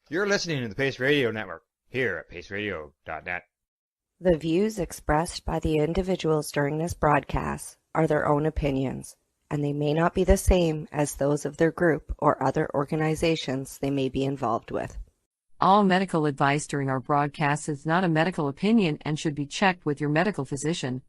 You're listening to the Pace Radio Network here at paceradio.net. The views expressed by the individuals during this broadcast are their own opinions, and they may not be the same as those of their group or other organizations they may be involved with. All medical advice during our broadcast is not a medical opinion and should be checked with your medical physician.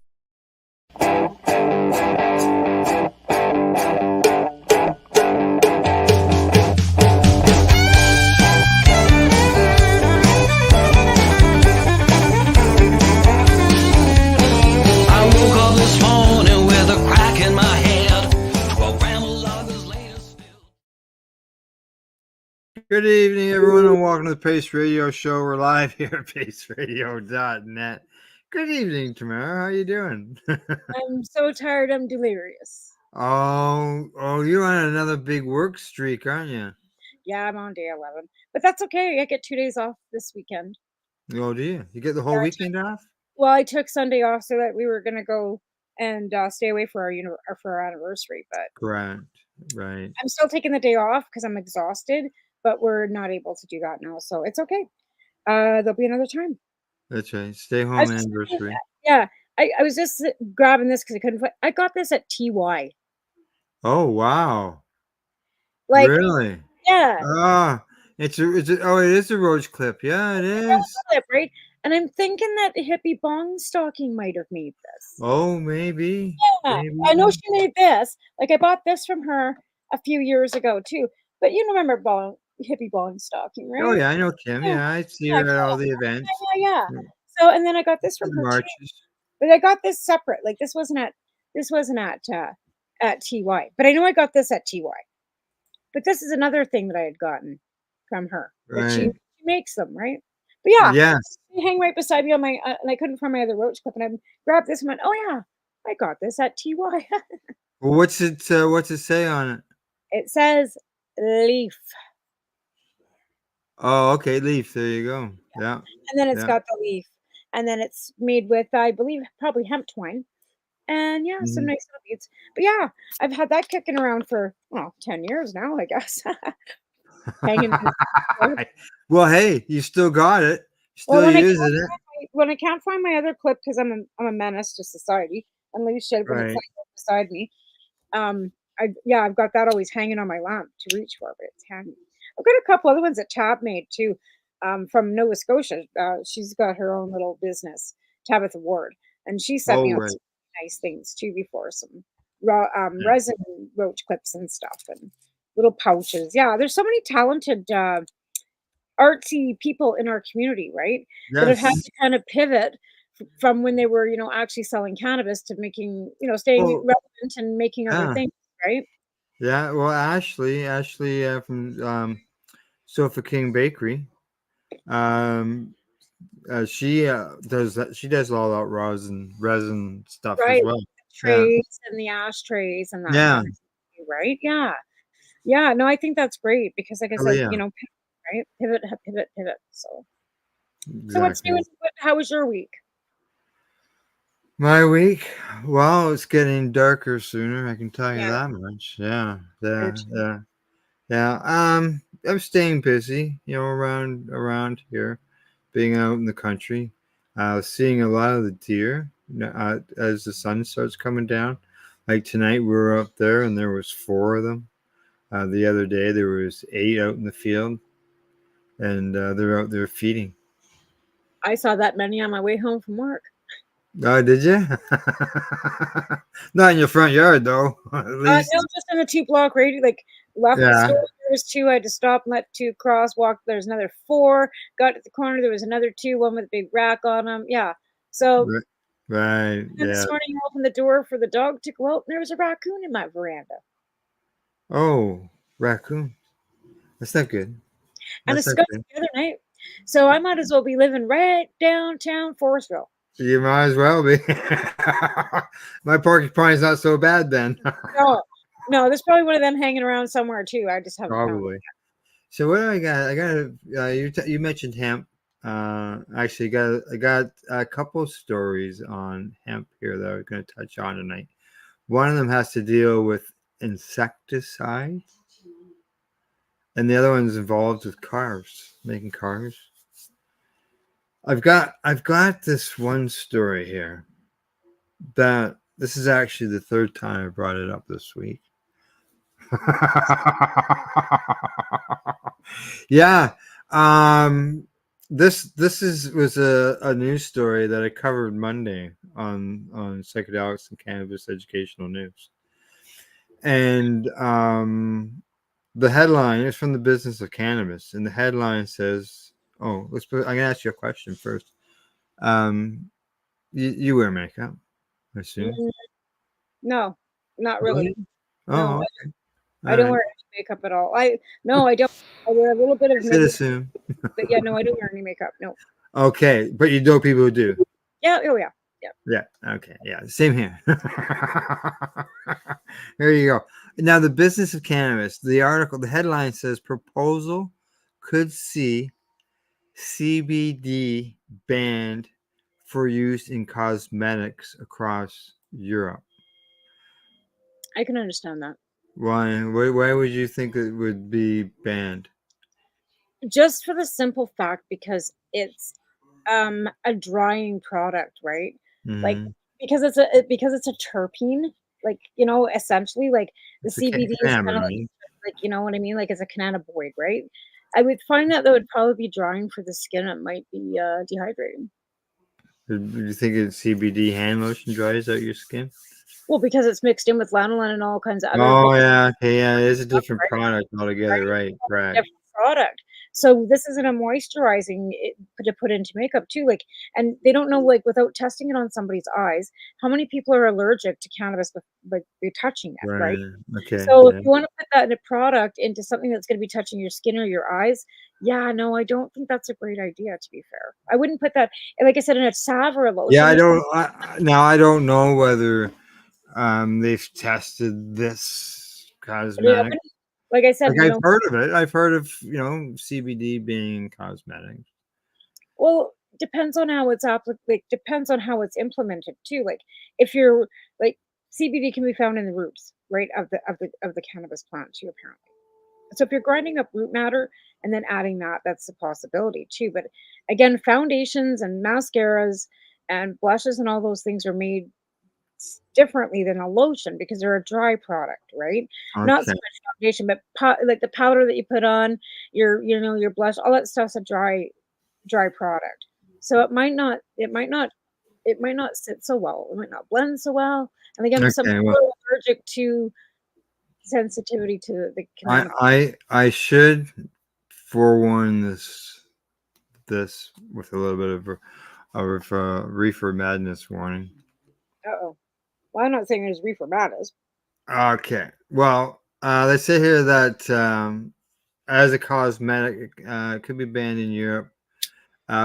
Good evening, everyone, and welcome to the Pace Radio Show. We're live here at paceradio.net. Good evening, Tamara. How you doing? I'm so tired. I'm delirious. Oh, you're on another big work streak, aren't you? Yeah, I'm on day 11, but that's okay. I get 2 days off this weekend. Oh, do you? You get the whole weekend off? Well, I took Sunday off so that we were going to go and stay away for our anniversary. But Correct. Right. I'm still taking the day off because I'm exhausted. But we're not able to do that now, so it's okay. There'll be another time. That's right. Stay home anniversary. Yeah, I was just grabbing this because I couldn't find. I got this at TY. Oh wow! Like really? Yeah. It is a roach clip. Yeah, it is. Clip, right? And I'm thinking that Hippie Bong Stocking might have made this. Oh, maybe. Yeah, maybe. I know she made this. Like I bought this from her a few years ago too. But you remember Hippie Bong Stocking, right? Oh yeah, I know Kim. Yeah, I see her at all the events. Yeah. So and then I got this from her too. But I got this separate. Like this wasn't at TY. But I know I got this at TY. But this is another thing that I had gotten from her. Right. She makes them, right? But yeah, she hang right beside me on my and I couldn't find my other roach clip, and I grabbed this and went, oh yeah, I got this at TY. Well, what's it say on it? It says leaf. Oh, okay, leaf. There you go. Yeah. And then it's got the leaf. And then it's made with, I believe, probably hemp twine. And yeah, some nice little beads. But yeah, I've had that kicking around for 10 years now, I guess. Hanging. Well, hey, you still got it. Still using it. When I can't find my other clip because I'm a menace to society, and leave shit when it's like beside me. I've got that always hanging on my lamp to reach for, but it's handy. I've got a couple other ones that Tab made too, some Nova Scotia. She's got her own little business, Tabitha Ward, and she sent me out some nice things too before, some resin roach clips and stuff, and little pouches. Yeah, there's so many talented artsy people in our community, right? That have had to kind of pivot from when they were, actually selling cannabis to making, staying relevant and making other things, right? Yeah, well, Ashley from Sofa King Bakery, she does that. She does all that resin stuff as well. Trays and the ashtrays and that. Yeah. Kind of thing, right. Yeah. No, I think that's great because, like I said, right? Pivot. So what's new? How was your week? My week? Well, it's getting darker sooner. I can tell you that much. Yeah. I'm staying busy, around here, being out in the country, seeing a lot of the deer as the sun starts coming down. Like tonight, we were up there and there was 4 of them. The other day, there was 8 out in the field, and they're out there feeding. I saw that many on my way home from work. Oh, did you? Not in your front yard, though. No, just in the 2-block radius. Like left the store, there was 2. I had to stop and let 2 crosswalk. There's another 4. Got to the corner, there was another 2. One with a big rack on them. Yeah. So right. This morning, I opened the door for the dog to go out, and there was a raccoon in my veranda. Oh, raccoon. That's not good. And a skunk the other night. So I might as well be living right downtown Forestville. You might as well be. My porcupine's not so bad then. No, there's probably one of them hanging around somewhere too. I just haven't probably. So what do I got? I got you mentioned hemp. Actually, I got a couple stories on hemp here that I'm going to touch on tonight. One of them has to deal with insecticides, and the other one's involved with cars, making cars. I've got this one story here that this is actually the third time I brought it up this week. Yeah. This was a news story that I covered Monday on psychedelics and cannabis educational news. And the headline is from the Business of Cannabis, and the headline says, "Oh, I'm gonna ask you a question first. You wear makeup, I assume? No, not really. Oh, No, okay. I don't wear any makeup at all. I don't. I wear a little bit of I makeup, assume. but yeah, no, I don't wear any makeup. No. Okay, but you know people who do. Yeah. Oh yeah. Yeah. Yeah. Okay. Yeah. Same here. There you go. Now, the Business of Cannabis. The article, the headline says, "Proposal could see CBD banned for use in cosmetics across Europe." I can understand that. Why? Why would you think it would be banned? Just for the simple fact because it's a drying product, right? Like Mm-hmm. because it's a terpene, like, essentially like the It's a CBD is kind of cannabinoid. like, you know what I mean? Like it's a cannabinoid, right? I would find that would probably be drying for the skin. It might be dehydrating. Do you think CBD hand lotion dries out your skin? Well, because it's mixed in with lanolin and all kinds of other Oh different yeah, okay, yeah, it's a stuff, different right? product altogether, right? Correct. Different product. So this isn't a moisturizing to put into makeup too. Like, and they don't know, like, without testing it on somebody's eyes, how many people are allergic to cannabis with, like, they're touching it, right? Right. Okay. So if Yeah. you want to put that in a product into something that's going to be touching your skin or your eyes, yeah, no, I don't think that's a great idea. To be fair, I wouldn't put that, like I said, in a salve or a Yeah, lotion I or something. don't. Now I don't know whether they've tested this But I cosmetic. wouldn't, like I said, Like I've heard of it. I've heard of CBD being cosmetic. well, depends on how it's like, depends on how it's implemented too. Like, if you're like CBD can be found in the roots, right, of the cannabis plant too, apparently. So if you're grinding up root matter and then adding that, that's a possibility too. But again, foundations and mascaras and blushes and all those things are made differently than a lotion because they're a dry product, right? Not so Okay. much foundation, but like the powder that you put on your blush, all that stuff's a dry product. So it might not sit so well. It might not blend so well. And again, some Okay. people Well, are allergic to sensitivity to the cannabis. I should forewarn this with a little bit of reefer madness warning. Uh-oh. Well, I'm not saying there's reefer madness. Okay. Well, they say here that as a cosmetic, it could be banned in Europe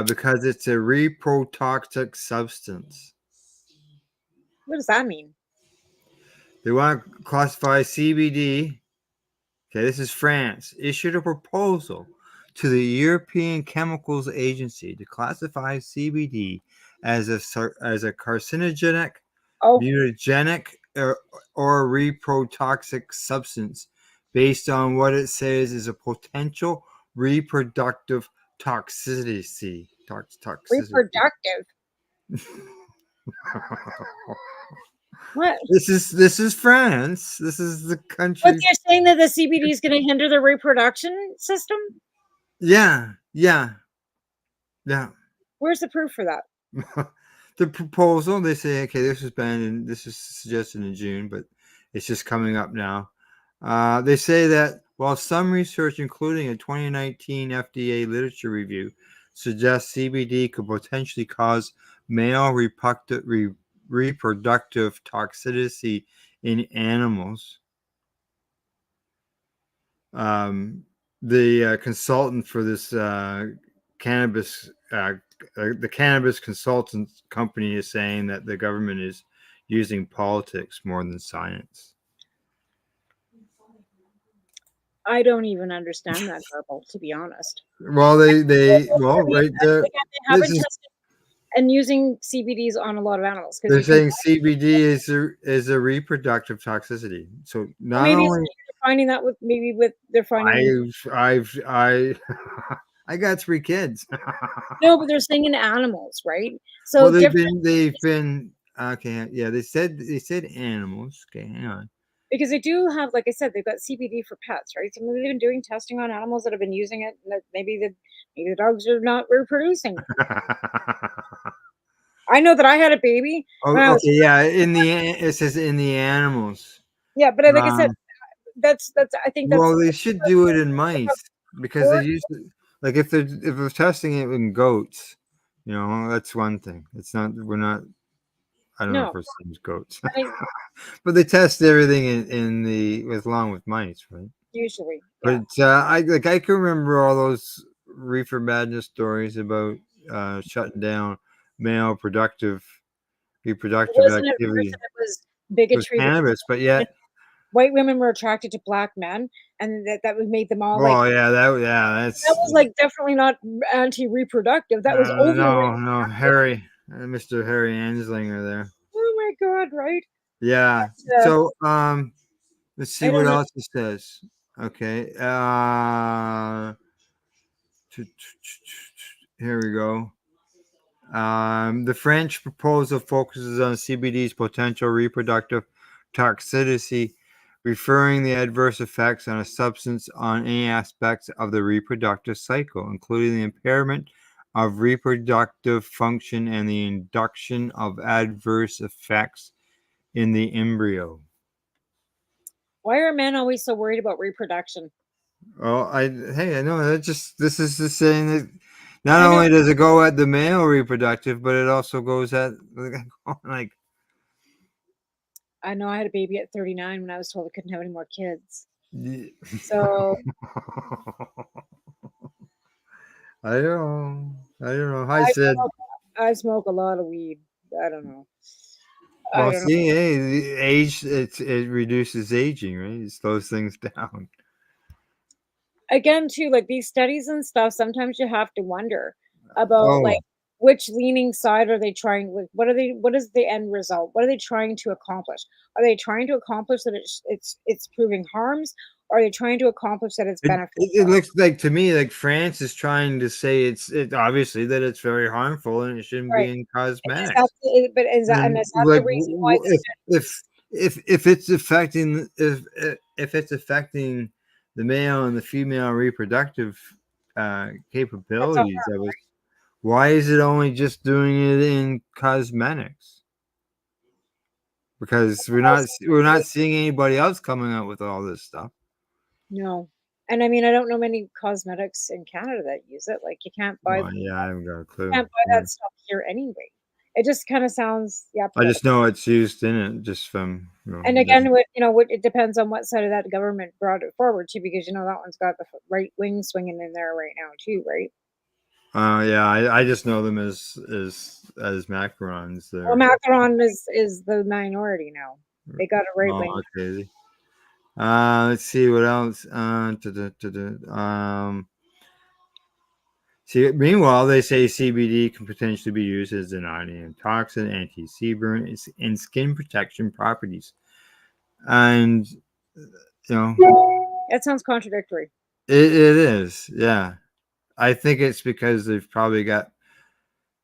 because it's a reprotoxic substance. What does that mean? They want to classify CBD. Okay, this is France. Issued a proposal to the European Chemicals Agency to classify CBD as a carcinogenic, Oh, mutagenic, or reprotoxic substance based on what it says is a potential reproductive toxicity. reproductive. What? This is France. This is the country. But you're saying that the CBD is going to hinder the reproduction system? Yeah. Where's the proof for that? The proposal, they say, okay, this was banned and this is suggested in June, but it's just coming up now. They say that while some research, including a 2019 FDA literature review, suggests CBD could potentially cause male reproductive toxicity in animals, the consultant for this cannabis, the cannabis consultant company is saying that the government is using politics more than science. I don't even understand that garble, to be honest. Well, right there. Again, they haven't tested and using CBDs on a lot of animals because They're saying CBD is a reproductive toxicity. So not maybe it's only finding that with they're finding. I I got 3 kids. No, but they're saying in animals, right? Well, So different they've been okay. Yeah, they said animals. Okay, hang on. because they do have, like I said, they've got CBD for pets, right? So maybe they've been doing testing on animals that have been using it, and that maybe the dogs are not reproducing. I know that I had a baby when I Oh, was okay, yeah. It says in the animals. yeah, but like I said, Um, that's I think that's well, they should do it in mice because they or usually like if they're testing it in goats, you know, that's one thing. It's not. We're not. I don't know if no. we're saying goats, I but they test everything in the along with mice, right? usually, yeah. But I can remember all those reefer madness stories about shutting down male reproductive Wasn't it worse activity that it was with bigotry cannabis, but that yet, white women were attracted to black men, and that would make them all like well, that that's was like definitely not anti-reproductive. That was over. no, Harry, Mr. Harry Anslinger there. Oh my god, right? Yeah. Uh, So let's see I what don't know. else it says. Okay. Here we go. The French proposal focuses on CBD's potential reproductive toxicity, referring the adverse effects on a substance on any aspects of the reproductive cycle, including the impairment of reproductive function and the induction of adverse effects in the embryo. Why are men always so worried about reproduction? Oh, I know that this is the saying that not I know. only does it go at the male reproductive, but it also goes at like I know I had a baby at 39 when I was told I couldn't have any more kids. Ye- So I don't know. I don't know. I said, I smoke a lot of weed. I don't know. I well, don't know. see, hey, the age it reduces aging, right? It slows things down. Again, too, like these studies and stuff, sometimes you have to wonder about like Oh, which leaning side are they trying with what is the end result? What are they trying to accomplish? Are they trying to accomplish that it's proving harms? Or are they trying to accomplish that it's it beneficial? looks like to me like France is trying to say it obviously that it's very harmful and it shouldn't be Right. in Is that cosmetics. but is And that the like, reason why the studies if it's affecting if it's affecting the male and the female reproductive that's all capabilities of us, why is it only just doing it in cosmetics? Because we're not seeing anybody else coming out with all this stuff. no. And I mean, I don't know many cosmetics in Canada that use it. Like Well, yeah, I haven't got a clue. can't buy Yeah. that stuff here anyway. It just kind of sounds, yeah, I just political. know it's used in it just from And again, what it depends on what side of that government brought it forward to, because that one's got the right wing swinging in there right now too, right? yeah, I just know them as macarons Well, there. Macron is the minority now. They got a right wing. Oh, okay. Let's see what else. Meanwhile, they say CBD can potentially be used as an antitoxin, anti-sebum, and skin protection properties. And That sounds contradictory. it is, yeah. I think it's because they've probably got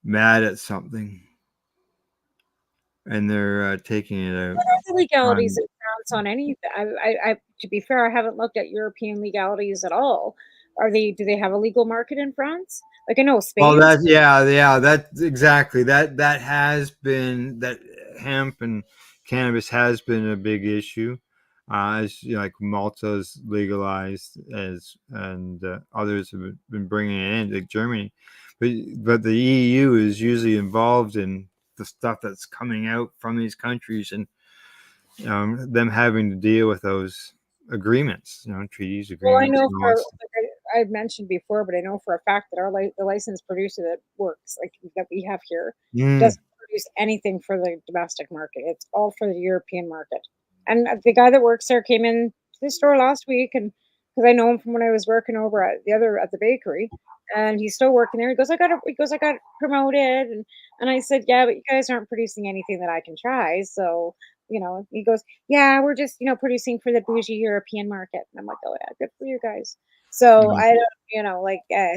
mad at something and they're taking it out What are the legalities on. in France on anything? To be fair, I haven't looked at European legalities at all. Do they have a legal market in France? Like I know Well, Spain's. that's exactly that has been that hemp and cannabis has been a big issue. As like Malta's legalized as and others have been bringing it in, like Germany, but the EU is usually involved in the stuff that's coming out from these countries and them having to deal with those agreements, treaties, Well, I agreements, know and all that for stuff. like I've mentioned before, but I know for a fact that the licensed producer that works like that we have here Mm. doesn't produce anything for the domestic market. It's all for the European market. And the guy that works there came in to the store last week, and because I know him from when I was working over at the bakery, and he's still working there. I got promoted, and I said, yeah, but you guys aren't producing anything that I can try, so you know, he goes, yeah, we're just, producing for the bougie European market. And I'm like, oh yeah, good for you guys. So Mm. I don't, like, yeah,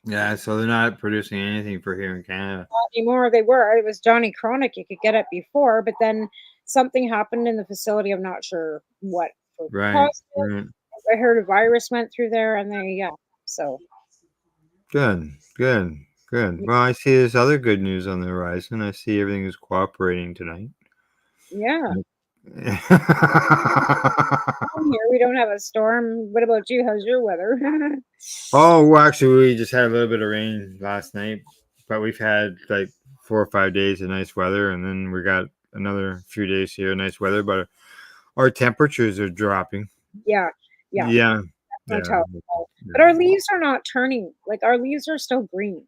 Yeah, so they're not producing anything for here in Canada. not anymore. They were. It was Johnny Chronic. You could get it before, but then something happened in the facility. I'm not sure what Right. caused it. Right. I heard a virus went through there, and yeah. So Good. Good. Good. Well, I see there's other good news on the horizon. I see everything is cooperating tonight. yeah, Yeah. here we don't have a storm. What about you? How's your weather? Oh, well, actually, we just had a little bit of rain last night, but we've had like 4 or 5 days of nice weather, and then we got another few days here of nice weather, but our temperatures are dropping. Yeah, yeah, Yeah. no Yeah. tell. But our leaves are not turning. Like our leaves are still green.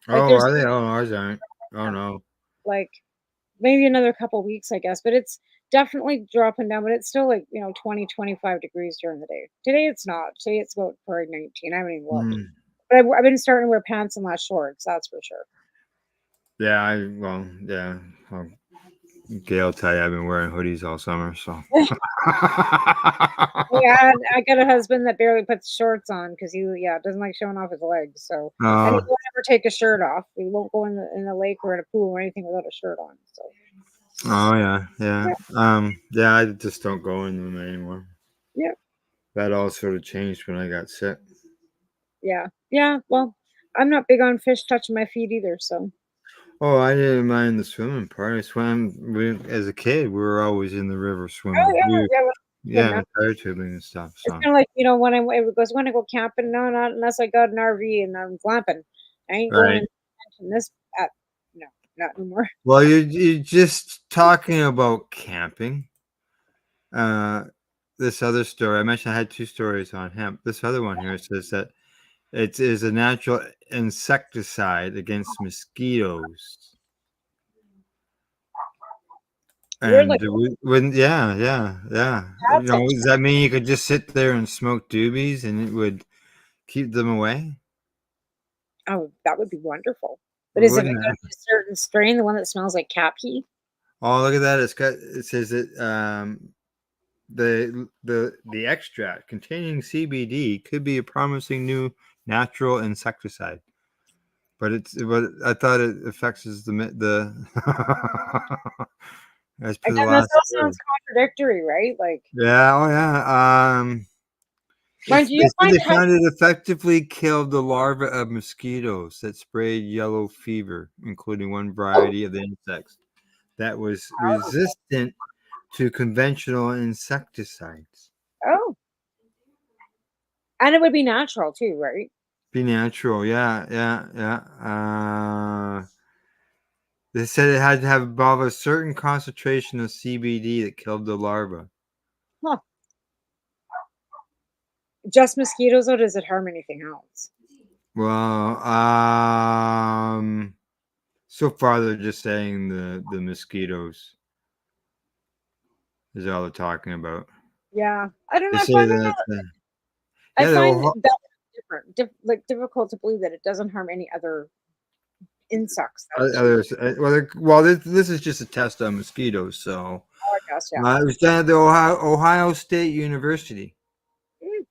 Like Oh, there's are they? Oh, ours aren't. Oh, no. like maybe another couple weeks, I guess. But it's definitely dropping down. But it's still like 20, 25 degrees during the day. Today it's not. Today it's about probably 19. I haven't even looked. Mm. But I've been starting to wear pants and less shorts. That's for sure. Yeah, yeah. Well, Gail tell you I've been wearing hoodies all summer, so. Yeah, I got a husband that barely puts shorts on because he doesn't like showing off his legs. So and he Oh, won't ever take a shirt off. He won't go in the lake or in a pool or anything without a shirt on. So oh yeah, yeah. yeah, Yeah, I just don't go in them anymore. yeah, That all sort of changed when I got sick. yeah, yeah. Well, I'm not big on fish touching my feet either. So Oh, I didn't mind the swimming part. I swam. As a kid, we were always in the river oh swimming. yeah, yeah. Yeah, tire tubing and stuff. It's So. kind of like, when it goes, when I go camping, no, not unless I got an RV and I'm glamping. I ain't going Right. in this at no, not anymore. Well, you're just talking about camping. Uh, this other story I mentioned, I had two stories on hemp. This other one here says that it is a natural insecticide against mosquitoes. We're like, And yeah. that's Does that mean you could just sit there and smoke doobies and it would keep them away? oh, that would be wonderful. But is it Wouldn't gonna it? be a certain strain, the one that smells like cat pee? Oh, look at that! It says that the extract containing CBD could be a promising new natural insecticide, but I thought it affects the as per the Again, this last all story. sounds contradictory, right? Like, Yeah, oh yeah. mind you, They you said find they found it effectively killed the larvae of mosquitoes that sprayed yellow fever, including one variety of the insects that was resistant to conventional insecticides. oh, and it would be natural too, right? Be natural, yeah. They said it had to have above a certain concentration of CBD that killed the larva. Huh. Just mosquitoes, or does it harm anything else? Well, so far they're just saying the mosquitoes is all they're talking about. Yeah, I don't They know. say that, I yeah, find that different, like difficult to believe that it doesn't harm any other insects. That it's others. Well, this is just a test on mosquitoes. So I guess, yeah. it was done at the Ohio State University.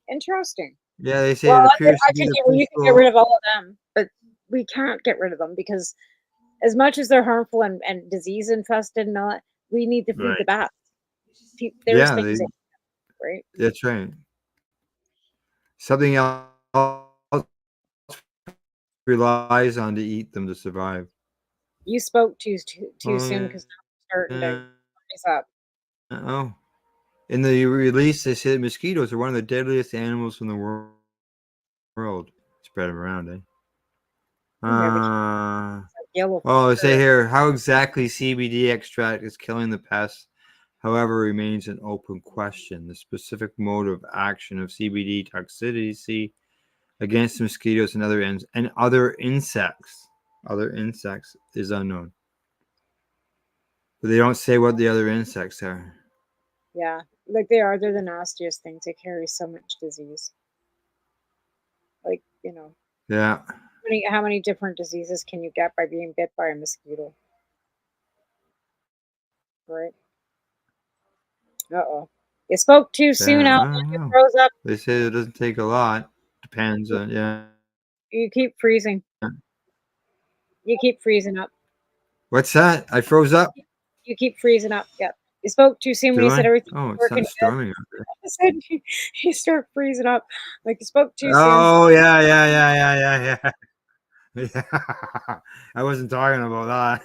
Interesting. Yeah, they say Well, it appears to be the you can get principal. rid of all of them, but we can't get rid of them because as much as they're harmful and disease infested and all that, we need to feed the Right. bats. There's Yeah, things, right? that's right. Something else relies on to eat them to survive. You spoke too soon Oh, because I'm starting to yeah. rise up. Oh. In the release, they said mosquitoes are one of the deadliest animals in the world. Spread them around, eh? Yeah, they keep yellow Well, they say fever. here how exactly CBD extract is killing the pests, however, remains an open question. The specific mode of action of CBD toxicity against mosquitoes and other insects is unknown. But they don't say what the other insects are. Yeah, like they're the nastiest things. They carry so much disease. Like, Yeah. how many different diseases can you get by being bit by a mosquito? Right? Uh-oh. You spoke too soon, Yeah, Al. I don't It know. froze up. They say it doesn't take a lot. Depends on, yeah. You keep freezing. You keep freezing up. What's that? I froze up? You keep freezing up. Yep. You spoke too soon when Do you said I? everything's Oh, it's working not good. storming out there. I said you start freezing up. Like you spoke too soon. Oh, yeah. Yeah. I wasn't talking about that.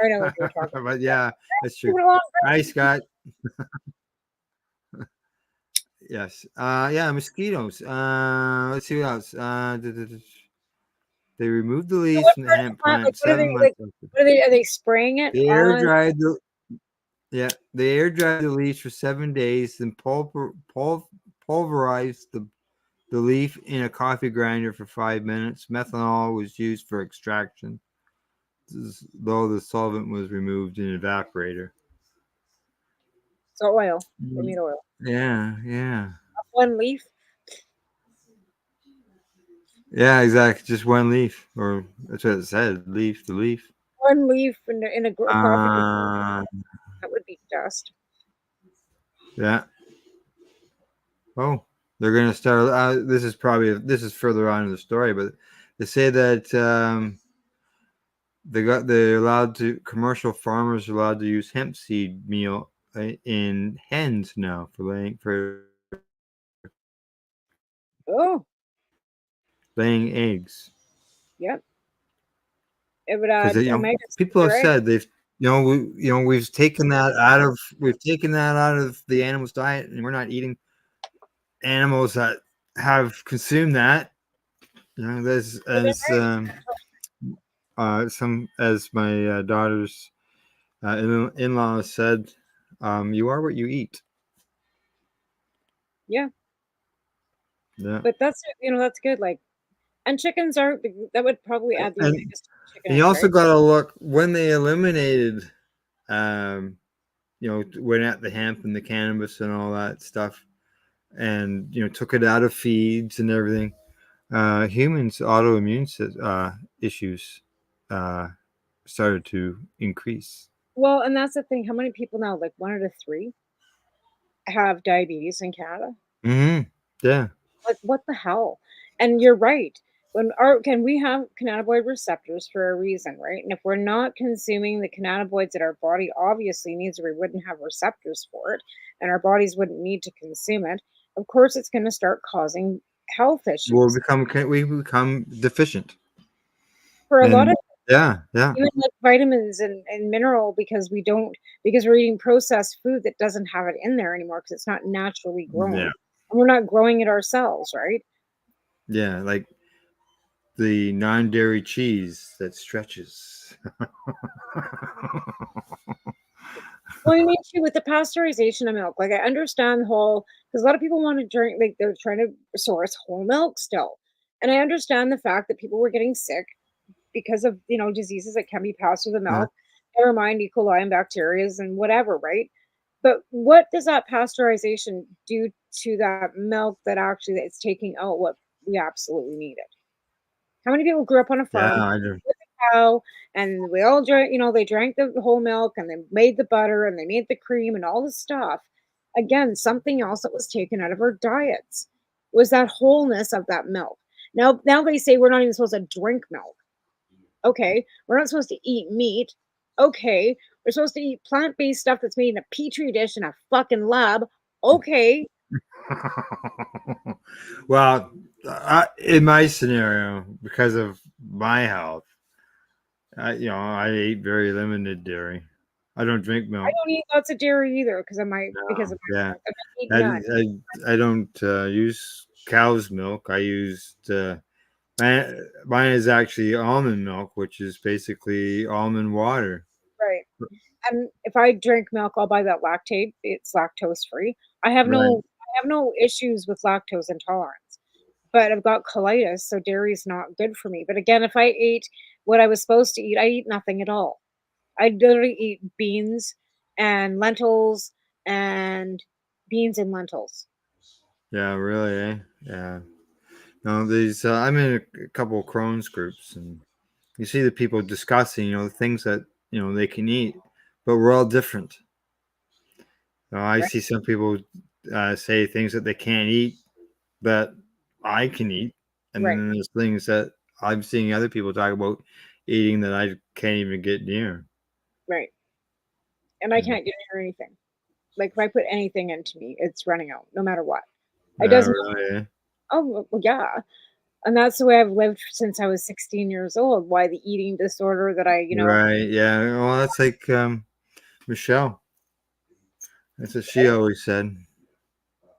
I know what you're talking about. But yeah, that's true. Moving along. Hi, Scott. Yes. Yeah, mosquitoes. Let's see what else. They removed the So leaves what from the part of the hemp plant? Like plant what are 7 they like? months ago. What are they? Are they spraying it They air on? dried the Yeah, they air dried the leaves for 7 days, then pulverized the leaf in a coffee grinder for 5 minutes. Methanol was used for extraction, though the solvent was removed in an evaporator. So oil. They Mm, made oil. Yeah. One leaf. Yeah, exactly. Just one leaf, or that's what it said. Leaf to leaf. One leaf in a coffee. Uh, That would be dust. yeah. Oh, they're gonna start. This is further on in the story, but they say that they're allowed to commercial farmers are allowed to use hemp seed meal in hens now for Oh, laying eggs. yep. It would Because add omega to people have their eggs. said we've taken that out of the animal's diet, and we're not eating animals that have consumed that. There's as my daughter's in-laws said, you are what you eat. Yeah, Yeah. but that's good. Like, and chickens are that would probably add the And omegas to chicken and you eggs, also right? got to look when they eliminated, went at the hemp and the cannabis and all that stuff, and took it out of feeds and everything. Humans' autoimmune issues uh, started to increase. Well, and that's the thing. How many people now, like 1 out of 3, have diabetes in Canada? Mm-hmm. Yeah. Like, what the hell? And you're right. We have cannabinoid receptors for a reason, right? And if we're not consuming the cannabinoids that our body obviously needs, or we wouldn't have receptors for it, and our bodies wouldn't need to consume it, of course it's going to start causing health issues We become deficient, for a lot of and yeah. even like vitamins and mineral because we're eating processed food that doesn't have it in there anymore because it's not naturally grown Yeah. and we're not growing it ourselves, right? Yeah, like the non-dairy cheese that stretches. Well, I mean, too, with the pasteurization of milk, like I understand the whole because a lot of people want to drink, like they're trying to source whole milk still, and I understand the fact that people were getting sick because of diseases that can be passed through the Uh, milk. Never mind E. coli and bacterias and whatever, right? But what does that pasteurization do to that milk that actually it's taking out what we absolutely needed? How many people grew up on a yeah, farm I do. with a cow and we all drank, they drank the whole milk and they made the butter and they made the cream and all the stuff. Again, something else that was taken out of our diets was that wholeness of that milk. Now they say we're not even supposed to drink milk. Okay, we're not supposed to eat meat. Okay, we're supposed to eat plant-based stuff that's made in a petri dish in a fucking lab. Okay, Well, in my scenario, because of my health, I eat very limited dairy. I don't drink I milk. don't eat lots of dairy either because of my Yeah, health. I eat none. I don't use cow's milk. I used mine is actually almond milk, which is basically almond water. Right. And if I drink milk, I'll buy that lactate. It's lactose free. Right. I have no issues with lactose intolerance, but I've got colitis, so dairy's not good for me. But again, if I ate what I was supposed to eat, I eat nothing at all. I literally eat and beans and lentils. Yeah, really, eh? Yeah. No, these I'm in a couple of Crohn's groups, and you see the people discussing, the things that they can eat, but we're all different. So I see some people say things that they can't eat that I can eat, and Right. then there's things that I'm seeing other people talk about eating that I can't even get near. Right. And I can't get near anything. Like if I put anything into me, it's running out, no matter what. It doesn't. Really? Oh, well, yeah. And that's the way I've lived since I was 16 years old. Why the eating disorder that Right. Yeah. Well, that's like Michelle. That's what she always said.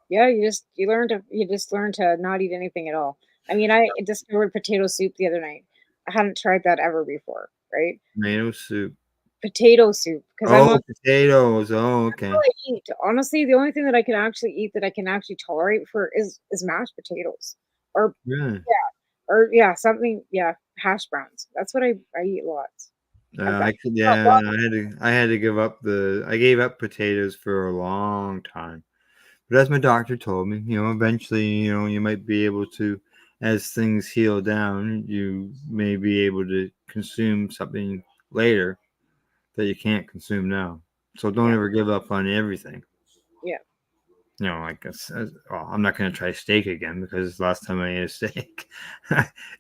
yeah, you just learn to not eat anything at all. I mean, I discovered potato soup the other night. I hadn't tried that ever before, right? Tomato soup. Potato soup because I'm Oh, on potatoes. Oh, okay. all I eat. Honestly, the only thing that I can actually eat that I can actually tolerate for is mashed potatoes, or Yeah. yeah, something, yeah, hash browns. That's what I eat lots. I've got I could. a Yeah. lot. I had to give up I gave up potatoes for a long time. But as my doctor told me, eventually, you might be able to, as things heal down, you may be able to consume something later that you can't consume now. So don't Yeah, ever give up on everything. yeah. Like well, I'm not going to try steak again because last time I ate a steak,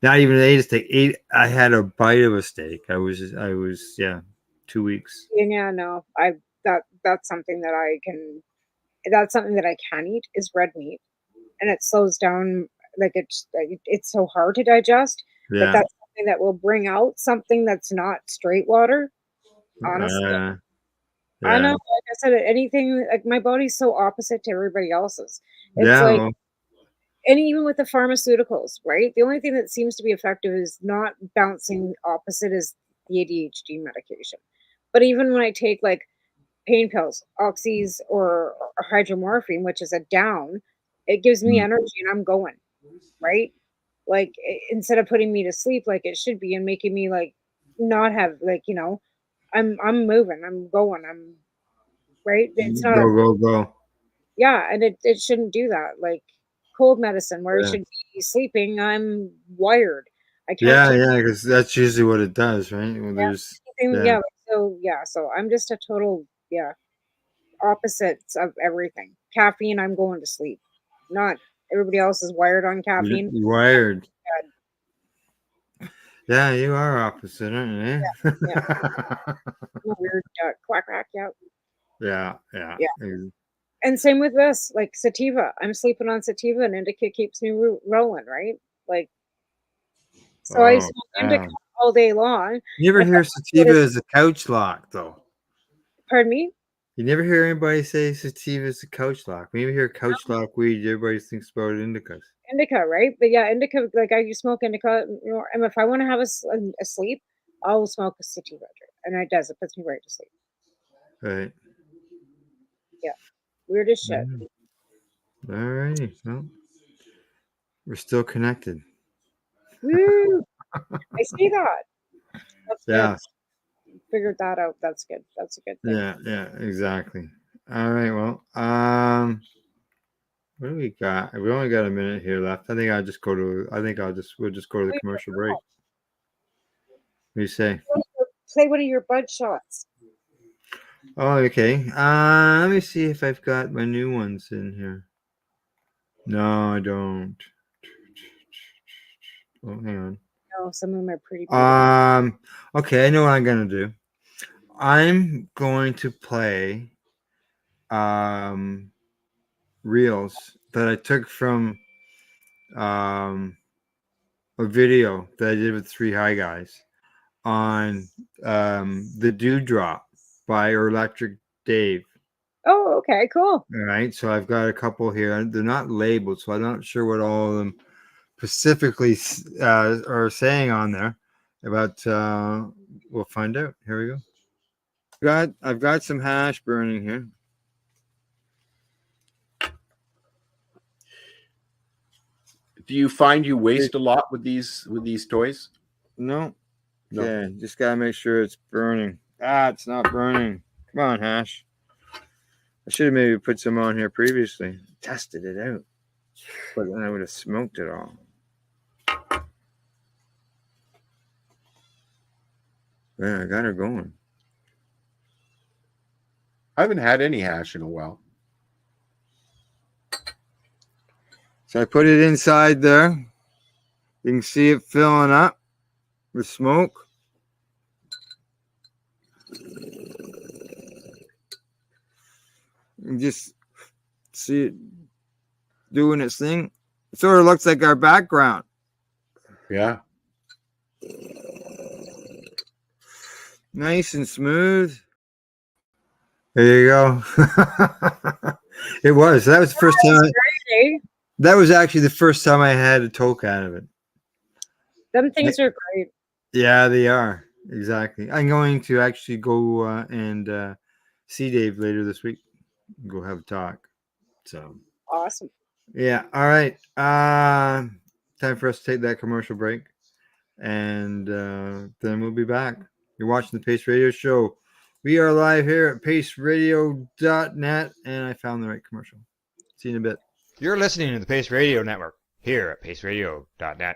not even ate a steak. I had a bite of a steak. Yeah, 2 weeks. Yeah, no, that's something that that's something that I can eat is red meat, and it slows down. It's so hard to digest that Yeah. that's something that will bring out something that's not straight water. Honestly, Uh, I know. yeah. Like I said, anything like my body's so opposite to everybody else's. It's Yeah. like, Well, and even with the pharmaceuticals, right? The only thing that seems to be effective is not bouncing opposite is the ADHD medication. But even when I take like pain pills, oxys or hydromorphine, which is a down, it gives me mm, energy and I'm going, right? Like instead of putting me to sleep like it should be and making me like not have like, I'm moving, I'm going, I'm right. It's not go, a go, go. yeah, and it shouldn't do that. Like cold medicine where it Yeah. should be sleeping, I'm wired. I can't Yeah, take yeah, because that's usually what it does, right? Well, yeah, there's, anything, yeah, yeah, so I'm just a total opposites of everything. Caffeine, I'm going to sleep. Not everybody else is wired on caffeine. you're wired. God, Yeah, you are opposite, aren't yeah, yeah. you? I'm a weird quack quack, yeah. Yeah, yeah. Yeah. And same with this, like sativa. I'm sleeping on sativa and indica keeps me rolling, right? Like so I Oh, smoke indica yeah. all day long. You never And if I hear go sativa to as a couch lock, though. pardon me? You never hear anybody say sativa is a couch lock. When you hear couch lock weed, everybody thinks about indicas. Indica, right? But yeah, indica, like I smoke indica, and if I want to have a sleep, I'll smoke a sativa, and it does. It puts me right to sleep. Right. Yeah, weird as shit. All righty. Well, we're still connected. Woo! I see that. That's good. Yeah. Figured that out. That's good. That's a good thing. Yeah, yeah, exactly. All right, well, what do we got? We only got a minute here left. We'll just go to the commercial break. What do you say? Play one of your bud shots. Oh, okay. Let me see if I've got my new ones in here. No, I don't. Oh, hang on. No, some of them are pretty beautiful. Okay, I know what I'm gonna do. I'm going to play reels that I took from a video that I did with Three High Guys on the Dewdrop by Electric Dave. Oh, okay, cool. All right, so I've got a couple here. They're not labeled, so I'm not sure what all of them specifically are saying on there. But we'll find out. Here we go. I've got some hash burning here. Do you find you waste a lot with these toys? No. No. Okay, just gotta make sure it's burning. It's not burning. Come on, hash. I should have maybe put some on here previously. Tested it out. But then I would have smoked it all. Yeah, I got her going. I haven't had any hash in a while. So I put it inside there. You can see it filling up with smoke. You just see it doing its thing. It sort of looks like our background. Yeah. Nice and smooth. There you go. It was. That was the first time. That was actually the first time I had a toke out of it. Them things are great. Yeah, they are. Exactly. I'm going to actually go and see Dave later this week. Go have a talk. So awesome. Yeah. All right. Time for us to take that commercial break. And then we'll be back. You're watching the Pace Radio Show. We are live here at paceradio.net. And I found the right commercial. See you in a bit. You're listening to the Pace Radio Network here at paceradio.net.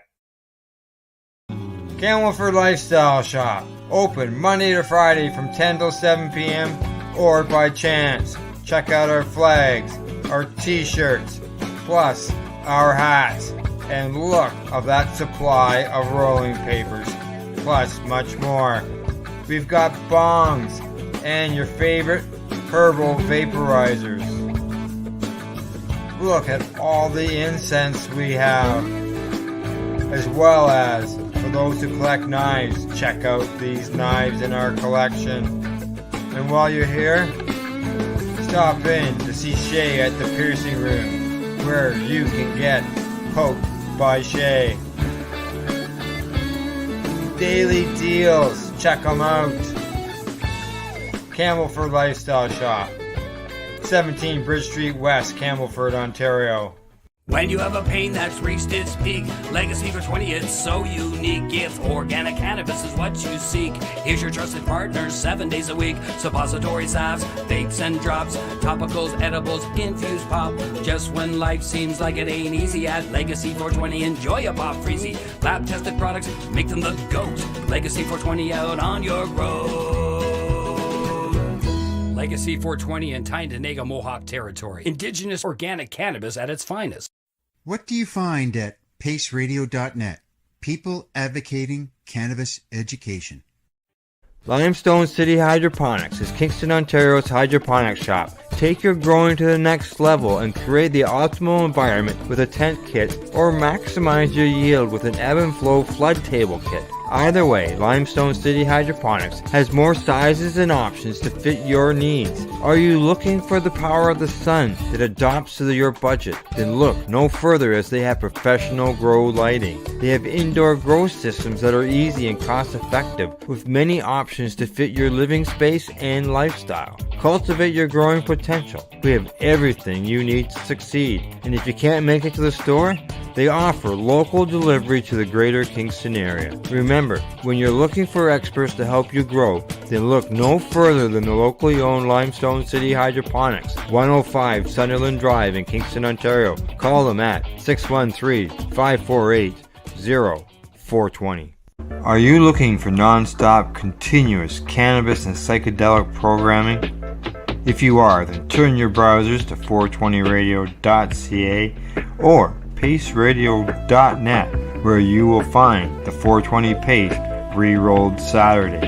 Campbellford Lifestyle Shop. Open Monday to Friday from 10 till 7 p.m. or by chance. Check out our flags, our t-shirts, plus our hats. And look of that supply of rolling papers, plus much more. We've got bongs and your favorite herbal vaporizers. Look at all the incense we have, as well as for those who collect knives, check out these knives in our collection. And while you're here, stop in to see Shay at the piercing room, where you can get poked by Shay. Daily deals, check them out. Campbellford Lifestyle Shop, 17 Bridge Street West, Campbellford, Ontario. When you have a pain that's reached its peak, Legacy for 20, it's so unique. If organic cannabis is what you seek, here's your trusted partner 7 days a week. Suppository salves, vapes and drops, topicals, edibles, infused pop. Just when life seems like it ain't easy, at Legacy 420, enjoy a pop freezy. Lab tested products, make them the GOAT. Legacy 420 out on your road. Legacy 420 in Tyendinaga Mohawk territory. Indigenous organic cannabis at its finest. What do you find at paceradio.net? People advocating cannabis education. Limestone City Hydroponics is Kingston, Ontario's hydroponics shop. Take your growing to the next level and create the optimal environment with a tent kit, or maximize your yield with an ebb and flow flood table kit. Either way, Limestone City Hydroponics has more sizes and options to fit your needs. Are you looking for the power of the sun that adapts to your budget? Then look no further, as they have professional grow lighting. They have indoor grow systems that are easy and cost effective, with many options to fit your living space and lifestyle. Cultivate your growing potential. We have everything you need to succeed. And if you can't make it to the store, they offer local delivery to the greater Kingston area. Remember, when you're looking for experts to help you grow, then look no further than the locally owned Limestone City Hydroponics, 105 Sunderland Drive in Kingston, Ontario. Call them at 613-548-0420. Are you looking for non-stop, continuous cannabis and psychedelic programming? If you are, then turn your browsers to 420radio.ca or paceradio.net, where you will find the 420 Pace re-rolled Saturday.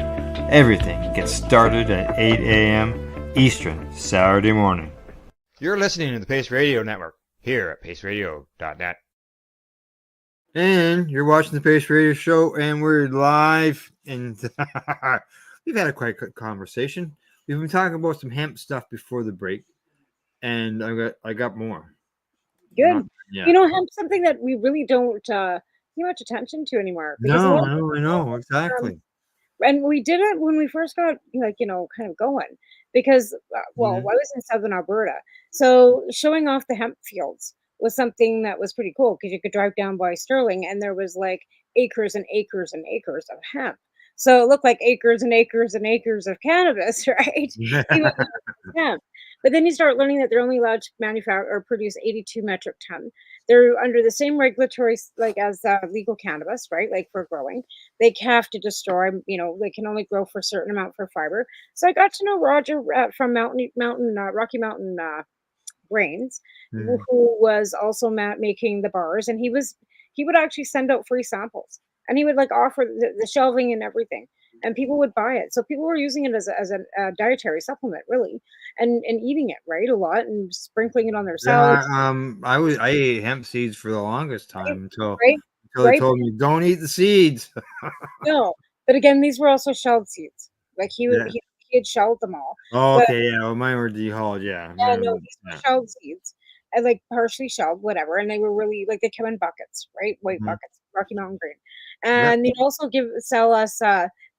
Everything gets started at 8 a.m. Eastern Saturday morning. You're listening to the Pace Radio Network here at paceradio.net. And you're watching the Pace Radio Show, and we're live. And we've had a quite good conversation. We've been talking about some hemp stuff before the break, and I got more. Good. Yeah. You know, hemp's something that we really don't pay much attention to anymore. No, I know, exactly. And we did it when we first got, kind of going, because, I was in southern Alberta. So showing off the hemp fields was something that was pretty cool, because you could drive down by Sterling and there was like acres and acres and acres of hemp. So it looked like acres and acres and acres of cannabis, right? Hemp. But then you start learning that they're only allowed to manufacture or produce 82 metric ton. They're under the same regulatory as legal cannabis, right? Like for growing, they have to destroy. They can only grow for a certain amount for fiber. So I got to know Roger from Rocky Mountain Grains, Mhm. who was also making the bars, and he would actually send out free samples, and he would like offer the shelving and everything, and people would buy it. So people were using it as a dietary supplement, really, and eating it right a lot and sprinkling it on their Yeah, salads, I ate hemp seeds for the longest right, time right, until they right. told me don't eat the seeds. No, but again, these were also shelled seeds. Like Yeah. he had shelled them all, Oh, but okay. Yeah. Well, mine were dehulled. Yeah. yeah, Mine no, were. these were Yeah. shelled seeds, and like partially shelled, whatever. And they were really like they come in buckets, right? White Mhm. buckets, Rocky Mountain Green. Yep. And they'd also sell us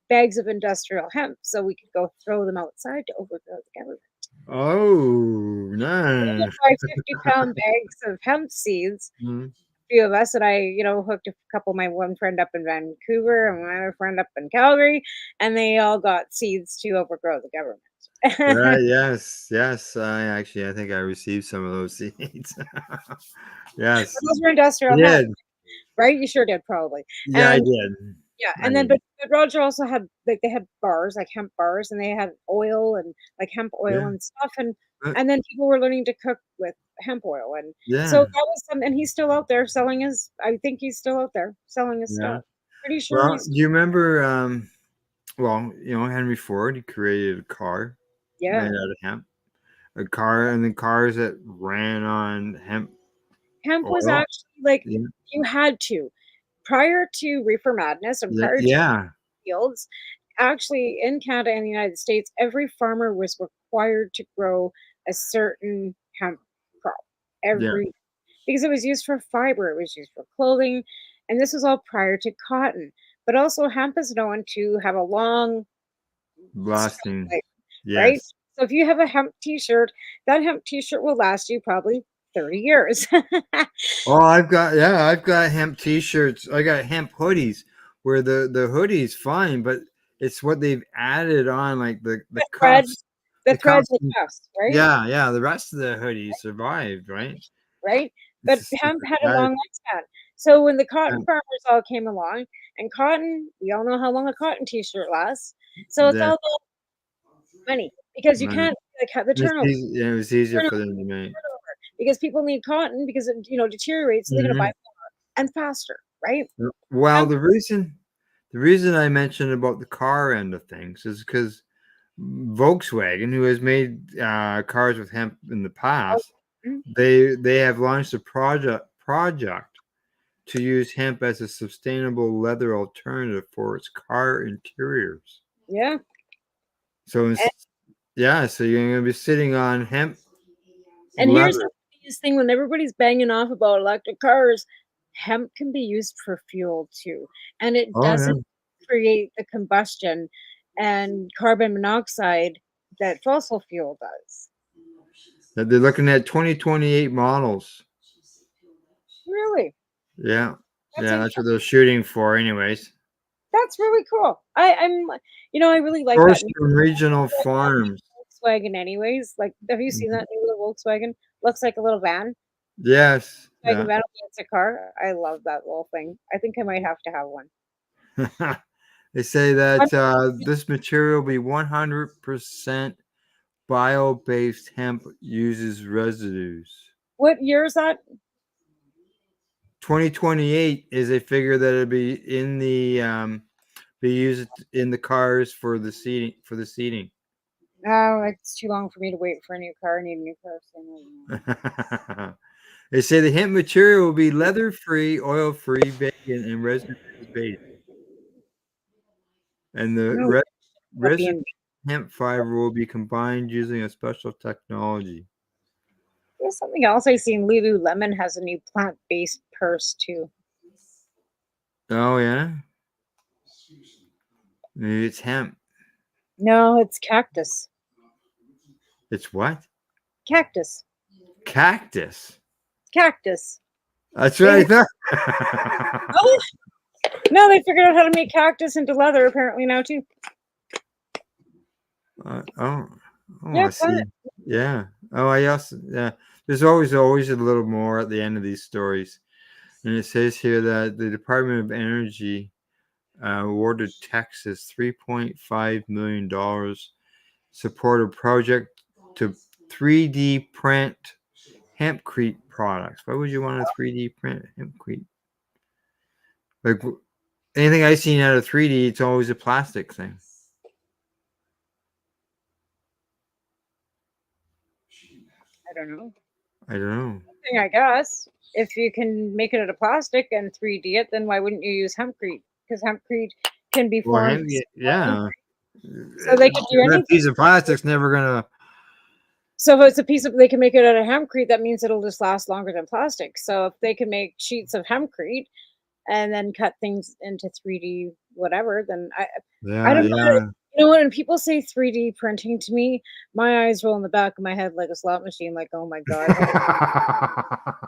bags of industrial hemp, so we could go throw them outside to overgrow the government. Oh, We would nice. buy 50-pound bags of hemp seeds. Mhm. Few of us, and I, hooked a couple. My one friend up in Vancouver and my other friend up in Calgary, and they all got seeds to overgrow the government. Right. Yes. Yes. I think I received some of those seeds. Yes. Those were industrial I hemp. did. Right? You sure did, probably. Yeah, I And did. yeah, I and then did. but Roger also had like they had bars, like hemp bars, and they had oil and like hemp oil Yeah. and stuff, and Uh, and then people were learning to cook with hemp oil, and so yeah. that was some, and he's still out there selling his. I think he's still out there selling his Yeah. stuff. Pretty sure Well, he's do you remember? Well, Henry Ford, he created a car made yeah. out of hemp. A car, and the cars that ran on hemp Hemp was oil. actually like Yeah. you had to prior to Reefer Madness and Yeah. prior to Yeah. fields. Actually, in Canada and the United States, every farmer was required to grow a certain hemp crop Yeah. every because it was used for fiber, it was used for clothing, and this was all prior to cotton. But also, hemp is known to have a long shelf Blasting. life, right? Yes. So if you have a hemp T-shirt, that hemp T-shirt will last you probably 30 years. Oh, I've got hemp t-shirts. I got hemp hoodies where the hoodie's fine, but it's what they've added on, like the The thread, cuffs. the The thread, cuffs. the cuffs, right? Yeah, yeah. The rest of the hoodie survived, right? Right? It's But just hemp had a that. long lifespan. So when the cotton farmers all came along, and cotton, we all know how long a cotton T-shirt lasts. So it's all That about money because you money. can't like have the turnover, It was easier turnover, for them to make. turnover, because people need cotton because it deteriorates, so they're going to buy Mhm. more and faster, right? Well, Hemp, the reason I mentioned about the car end of things is because Volkswagen, who has made cars with hemp in the oh, past, mm, they have launched a project to use hemp as a sustainable leather alternative for its car interiors. yeah. So And, yeah, so you're going to be sitting on hemp and here's the leather. biggest thing: when everybody's banging off about electric cars, hemp can be used for fuel too, and it Oh yeah, doesn't create the combustion and carbon monoxide that fossil fuel does. they're looking at 2028 models. Really, Yeah, that's yeah, that's what interesting. they're shooting for, anyways. That's really cool. I really like that Sourced new from regional farms. Volkswagen. Anyways, like, have you seen Mhm. that new little Volkswagen? Looks like a little van. Yes, Volkswagen yeah. van, it's a car. I love that little thing. I think I might have to have one. They say What that this material will be 100% bio-based hemp uses residues. what year is that? 2028 is a figure that it'll be in the be used in the cars for the seating Oh, it's too long for me to wait for a new car. I need a new car. So no. They say the hemp material will be leather-free, oil-free, vegan, and residue-based, and the No, that residue being hemp fiber will be combined using a special technology. there's something else I seen. Lululemon has a new plant-based purse too. Oh yeah, maybe it's hemp. No, it's cactus. It's what? Cactus. Cactus. Cactus. That's They right. I oh, no, they figured out how to make cactus into leather apparently now too. oh, Yeah, I see. Yeah. Oh, I also yeah. There's always a little more at the end of these stories, and it says here that the Department of Energy awarded Texas $3.5 million support a project to 3D print hempcrete products. Why would you want to 3D print hempcrete? Like anything I've seen out of 3D, it's always a plastic thing. I don't know. I don't know. I guess if you can make it out of plastic and 3D it, then why wouldn't you use hempcrete? Because hempcrete can be Well, formed. yeah. So they can do That anything. piece of plastic's never gonna. So if it's a piece of, they can make it out of hempcrete, that means it'll just last longer than plastic. So if they can make sheets of hempcrete and then cut things into 3D whatever, then I Yeah, don't know. yeah. You know what? When people say 3D printing to me, my eyes roll in the back of my head like a slot machine. Like, oh my god,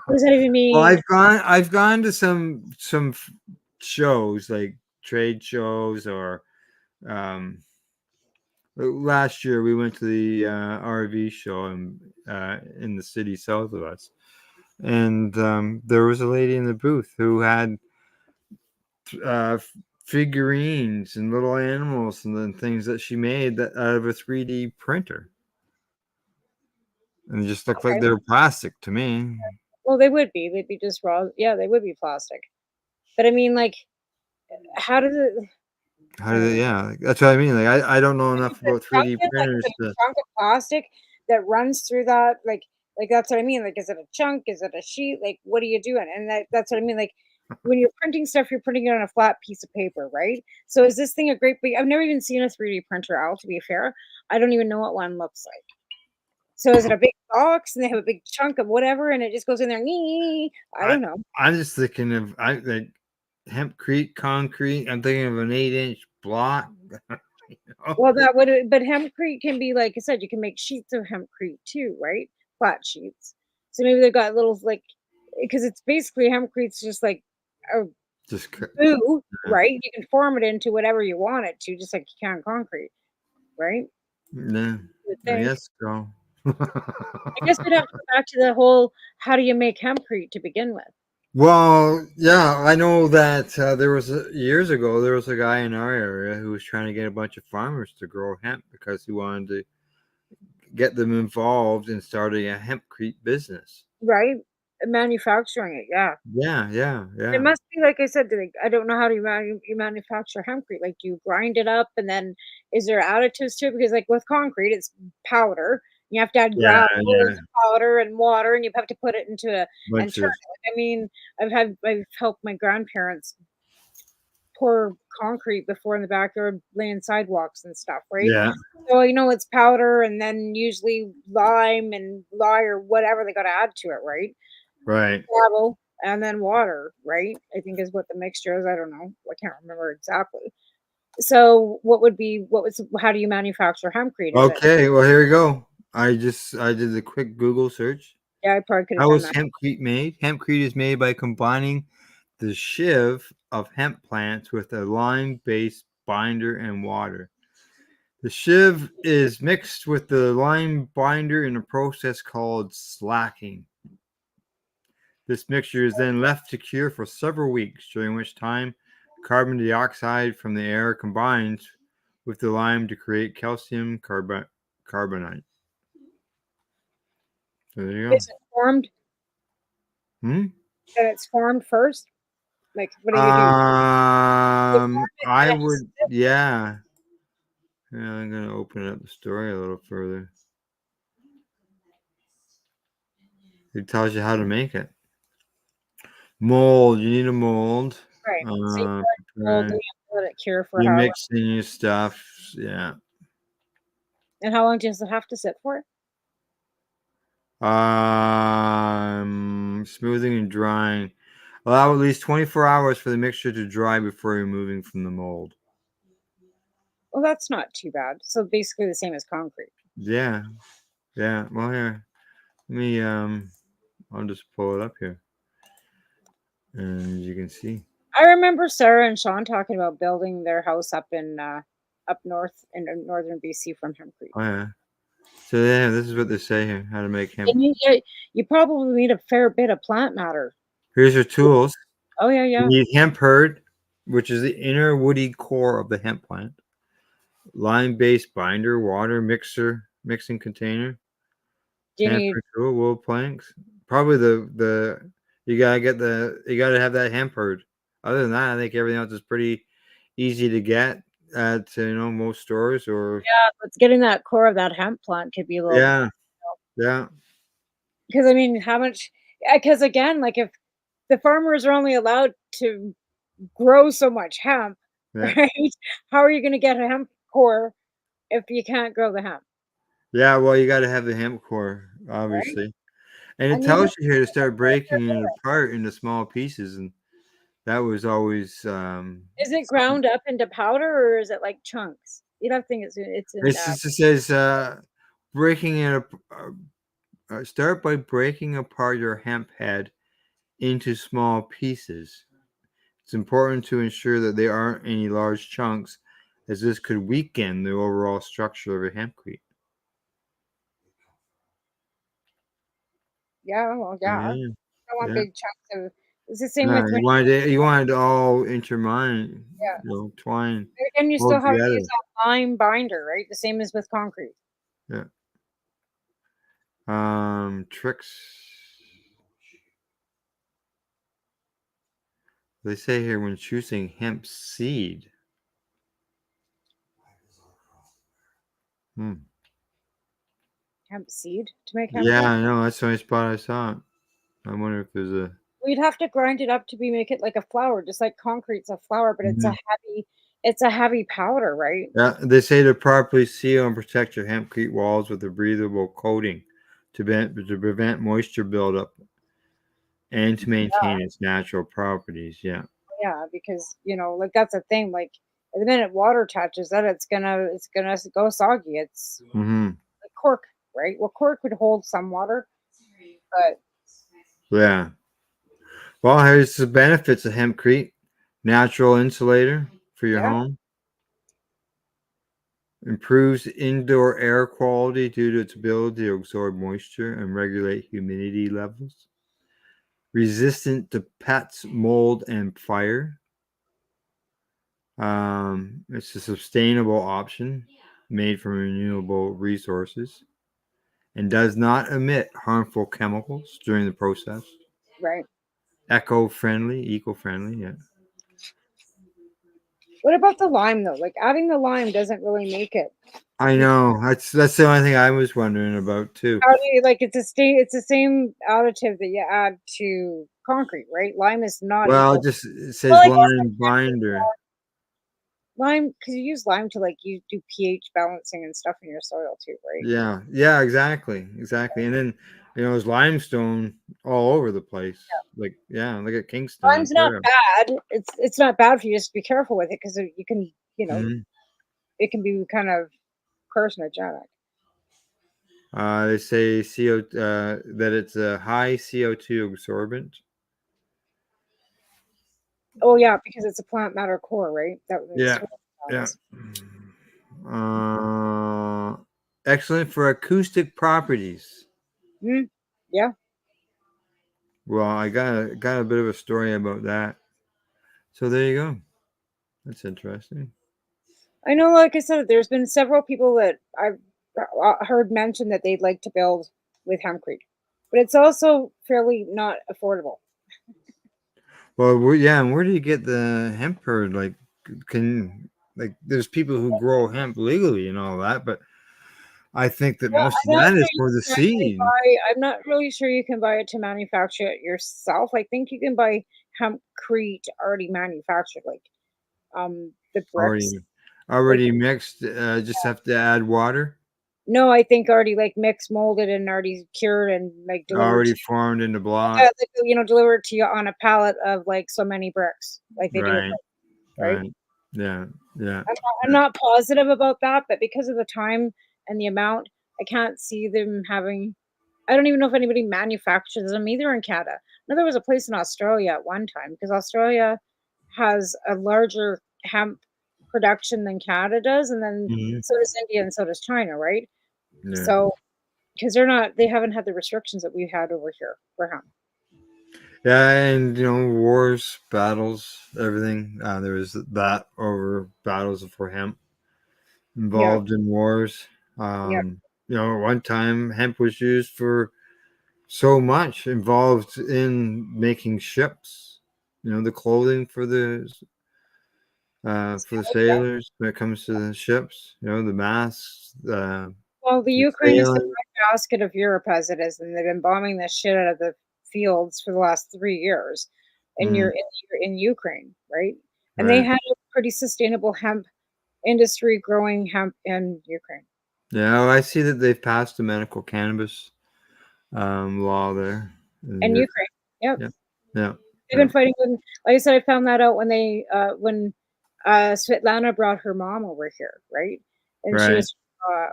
what does that even mean? Well, I've gone to some shows like trade shows or last year we went to the RV show in the city south of us, and there was a lady in the booth who had figurines and little animals and then things that she made that out of a 3D printer, and it just looked like they were plastic to me. Well, they would be. They'd be just raw. Yeah, they would be plastic. But I mean, like, how does it? How do they? Yeah, that's what I mean. Like I don't know enough The about chunk 3D is, like, printers is it to. a chunk of plastic that runs through that? Like that's what I mean. Like, is it a chunk? Is it a sheet? Like, what are you doing? And that's what I mean. Like, when you're printing stuff, you're printing it on a flat piece of paper, right? So is this thing a great big? I've never even seen a 3D printer out. To be fair, I don't even know what one looks like. So is it a big box and they have a big chunk of whatever, and it just goes in there? I don't know. I'm just thinking of like hempcrete concrete. I'm thinking of an 8-inch block. Well, but hempcrete can be, like I said, you can make sheets of hempcrete too, right? Flat sheets. So maybe they've got little, like, because it's basically hempcrete's just like a Just glue, right? You can form it into whatever you want it to, just like you can concrete, right? yeah, I guess so. I guess we'd have to go back to the whole, how do you make hempcrete to begin with? Well, yeah, I know that there was years ago there was a guy in our area who was trying to get a bunch of farmers to grow hemp because he wanted to get them involved in starting a hempcrete business. Right? Manufacturing it, yeah. Yeah. It must be, like I said, I don't know how do you manufacture hempcrete. Like, do you grind it up, and then is there additives to it? Because, like, with concrete, it's powder. You have to add gravel and powder and water, and you have to put it into and turn it. Like, I mean, I've helped my grandparents pour concrete before in the backyard, laying sidewalks and stuff, right? Yeah. So it's powder, and then usually lime and lye or whatever they got to add to it, right? Right. Gravel and then water, right? I think is what the mixture is. I don't know. I can't remember exactly. So how do you manufacture hempcrete? Okay, well here we go. I did a quick Google search. Yeah, I probably could have How done is that. hempcrete made? Hempcrete is made by combining the sheave of hemp plants with a lime-based binder and water. The sheave is mixed with the lime binder in a process called slacking. This mixture is then left to cure for several weeks, during which time carbon dioxide from the air combines with the lime to create calcium carbonate. So there you go. Is it formed? And it's formed first? Like, what do you do? I would, yeah. I'm going to open up the story a little further. It tells you how to make it. Mold. You need a mold. Right. So you let it cure for You're how long? mixing your stuff. Yeah. And how long does it have to sit for? Smoothing and drying. Allow at least 24 hours for the mixture to dry before removing from the mold. Well, that's not too bad. So basically the same as concrete. Yeah. Well, here, let me I'll just pull it up here, and you can see. I remember Sarah and Sean talking about building their house up north in northern BC from hempcrete. Oh yeah. So yeah, this is what they say here: how to make hemp. And you probably need a fair bit of plant matter. Here's your tools. Oh yeah. You need hemp hurd, which is the inner woody core of the hemp plant. Lime-based binder, water mixing container. Do you need tool, wool planks. probably the you gotta have that hemp herd. Other than that, I think everything else is pretty easy to get at most stores or Yeah, but getting that core of that hemp plant could be a little, yeah, yeah, because I mean, how much? Because again, like if the farmers are only allowed to grow so much hemp, yeah, right? How are you going to get a hemp core if you can't grow the hemp, yeah. Well, you got to have the hemp core, right? obviously, and it And you know, tells you here to start breaking it apart into small pieces, and that was always is it something. ground up into powder or is it like chunks? You don't think it's in It just says breaking it up. Start by breaking apart your hemp head into small pieces. It's important to ensure that there aren't any large chunks, as this could weaken the overall structure of a hempcrete. yeah, well, yeah. I Yeah, don't want yeah. big chunks of. It's the same No, with when you wanted to all intertwine, yeah. twine, But again, you hold still have to together. use that lime binder, right? The same as with concrete. Yeah. Tricks. They say here when choosing hemp seed. Hmm. Hemp seed to make Yeah, hempcrete. I know. That's the only spot I saw it. I wonder if there's a. We'd have to grind it up to make it like a flour, just like concrete's a flour, but Mhm. it's a heavy powder, right? Yeah, they say to properly seal and protect your hempcrete walls with a breathable coating to prevent moisture buildup and to maintain its natural properties. Yeah. Yeah, because like that's the thing. Like the minute water touches it, it's gonna go soggy. It's Mm-hmm. like cork, right? Well, cork would hold some water, but Yeah. Well, here's the benefits of hempcrete: natural insulator for your yeah, home, improves indoor air quality due to its ability to absorb moisture and regulate humidity levels, resistant to pests, mold, and fire. It's a sustainable option made from renewable resources and does not emit harmful chemicals during the process. right. Eco-friendly, yeah. What about the lime though? Like adding the lime doesn't really make it. I know. That's the only thing I was wondering about too. How do you like it's the same additive that you add to concrete, right? Lime is not Well, equal. it Well, says I guess lime binder. lime because you use lime to like you do pH balancing and stuff in your soil too, right? Yeah, yeah, exactly. And then there's limestone all over the place. Like, yeah, look at Kingston, Lime's not Ontario. bad. It's not bad for you, just be careful with it because you can, Mhm. it can be kind of carcinogenic. They say that it's a high CO2 absorbent. Oh yeah, because it's a plant matter core, right? That makes Yeah, total yeah. sense. Uh, Excellent for acoustic properties. Mm, yeah, Well, I got a bit of a story about that. So there you go. That's interesting. I know. Like I said, there's been several people that I've heard mention that they'd like to build with hempcrete, but it's also fairly not affordable. Well, yeah, and where do you get the hemp herd? There's people who grow hemp legally and all that, but I think that Yeah, most of that is for the seed. I'm not really sure you can buy it to manufacture it yourself. I think you can buy hempcrete already manufactured, like the bricks. Already, Like already mixed. Just have to add water. no, I think already like mixed, molded, and already cured and like delivered Already to formed into block. like, delivered to you on a pallet of like so many bricks, like they do it, Right. right? Right. Yeah. Yeah. I'm not positive about that, but because of the time and the amount, I can't see them having. I don't even know if anybody manufactures them either in Canada. I know there was a place in Australia at one time because Australia has a larger hemp production than Canada does, and then Mhm. so does India and so does China, right? Yeah. So because they haven't had the restrictions that we've had over here for hemp. Yeah, and wars, battles, everything. There was that over battles for hemp Yeah, involved in wars. yeah, At one time hemp was used for so much involved in making ships. The clothing for the sailors when it comes to the ships. The masks. Well, the The Ukraine is the sailing. basket of Europe as it is, and they've been bombing the shit out of the fields for the last 3 years Mm, in Ukraine, right? And they right. had a pretty sustainable hemp industry growing hemp in Ukraine. Yeah, well, I see that they've passed the medical cannabis law there. In And Ukraine, yep. yeah, yeah, They've yeah. been fighting with, like I said, I found that out when Svetlana brought her mom over here, right? And she Right. was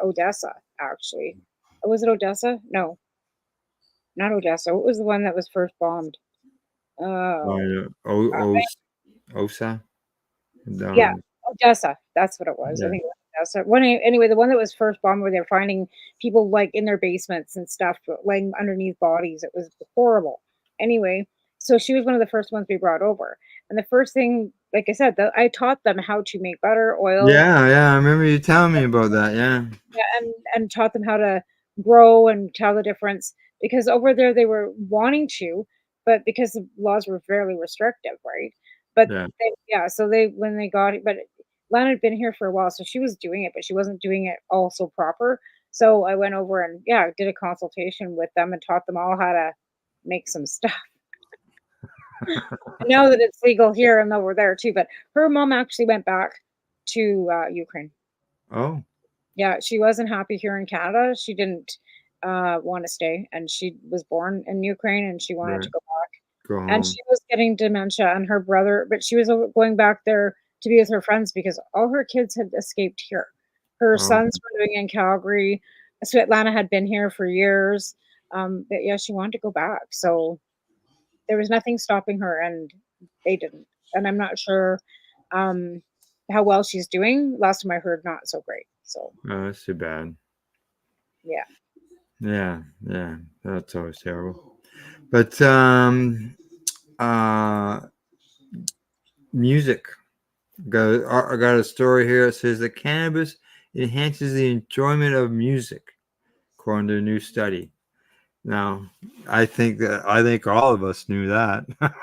Odessa, actually. Was it Odessa? No, not Odessa. What was the one that was first bombed? Oh, Oh, yeah. Osa. yeah, Down. Odessa. That's what it was. I Yeah. think it was Odessa. Anyway, the one that was first bombed where they're finding people like in their basements and stuff, laying underneath bodies. It was horrible. Anyway, so she was one of the first ones we brought over. And the first thing, like I said, I taught them how to make butter, oil, Yeah, yeah. I remember you telling me about that. Yeah. yeah, and taught them how to grow and tell the difference because over there they were wanting to, but because the laws were fairly restrictive, right? But Yeah. yeah, so they when they got it, but Lana had been here for a while, so she was doing it, but she wasn't doing it all so proper. So I went over and yeah, did a consultation with them and taught them all how to make some stuff. And now that it's legal here and over there too, but her mom actually went back to Ukraine. Oh, Yeah, she wasn't happy here in Canada. She didn't want to stay, and she was born in Ukraine, and she wanted to right. go back. Go And she home. was getting dementia, and her brother, but she was going back there to be with her friends because all her kids had escaped here. Her Oh, sons were living in Calgary. Svetlana had been here for years. But yeah, she wanted to go back. So there was nothing stopping her, and they didn't. And I'm not sure um, how well she's doing. Last time I heard, not so great. So that's too bad. yeah. Yeah, yeah. That's always terrible. But uh, music. I got a story here. It says that cannabis enhances the enjoyment of music, according to a new study. Now, I think all of us knew that. Right?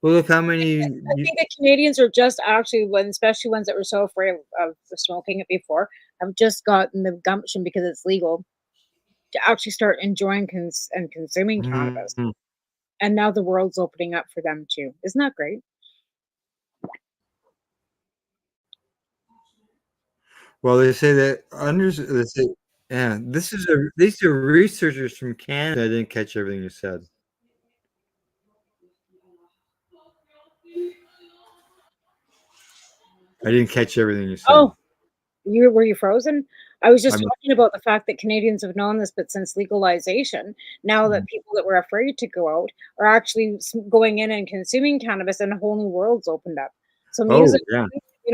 Well, look how many. I think the Canadians are just actually, especially ones that were so afraid of smoking it before, have just gotten the gumption because it's legal to actually start enjoying and consuming cannabis. Mhm. And now the world's opening up for them too. Isn't that great? Well, they say that they say, yeah, these are researchers from Canada. I didn't catch everything you said. I didn't catch everything you said. Oh, were you frozen? I was just I'm talking about the fact that Canadians have known this, but since legalization, now that people that were afraid to go out are actually going in and consuming cannabis, and a whole new world's opened up. So Oh, music, yeah.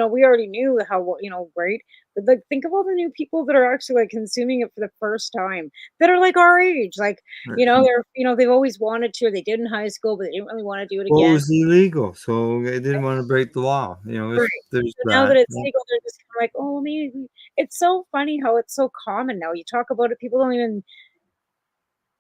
we already knew how great, but like think of all the new people that are actually like consuming it for the first time that are like our age, like they've always wanted to, or they did in high school, but they didn't really want to do it Well, it again. was illegal, so they didn't want to break the law. Right. There's So now that that. it's Yeah. legal, they're just kind of like, oh, maybe it's so funny how it's so common now. You talk about it, people don't even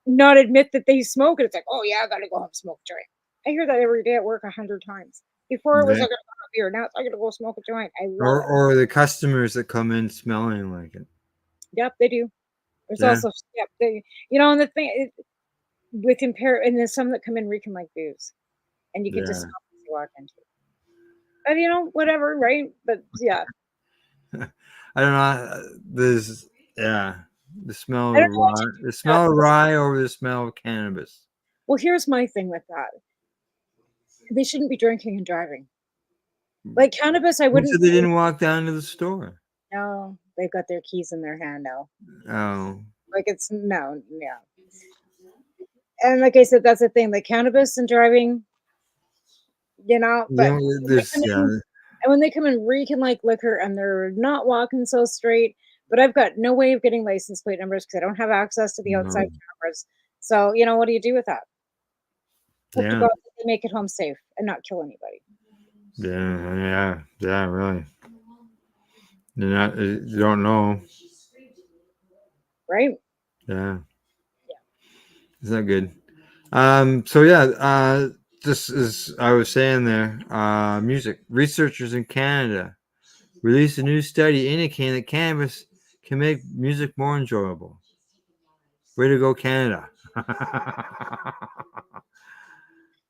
not admit that they smoke, and it's like, oh yeah, I gotta go home smoke a joint. I hear that every day at work 100 times. Before it was Yeah. I gotta have a beer. Now it's I gotta go smoke a joint. I love Or it. or the customers that come in smelling like it. Yep, they do. There's Yeah. also yep, and the thing and there's some that come in reeking like booze, and you get to Yeah. smell as you walk into. And whatever, right? But yeah, I don't know. There's yeah. The smell I of don't know what rye. you do The with that smell of because rye over the smell of cannabis. well, here's my thing with that. They shouldn't be drinking and driving. Like cannabis, I Who wouldn't. said they didn't walk down to the store? No, they've got their keys in their hand now. Oh. Like it's no, yeah. And like I said, that's the thing. Like cannabis and driving, but when they There's come in, and when they come in reeking like liquor and they're not walking so straight, but I've got no way of getting license plate numbers because I don't have access to the outside no. cameras. So what do you do with that? Hope to Yeah. God that they make it home safe and not kill anybody. Yeah, really. You don't know. Right? Yeah. Yeah. Is that good? So yeah, just as I was saying there, music researchers in Canada released a new study indicating that cannabis can make music more enjoyable. Way to go, Canada!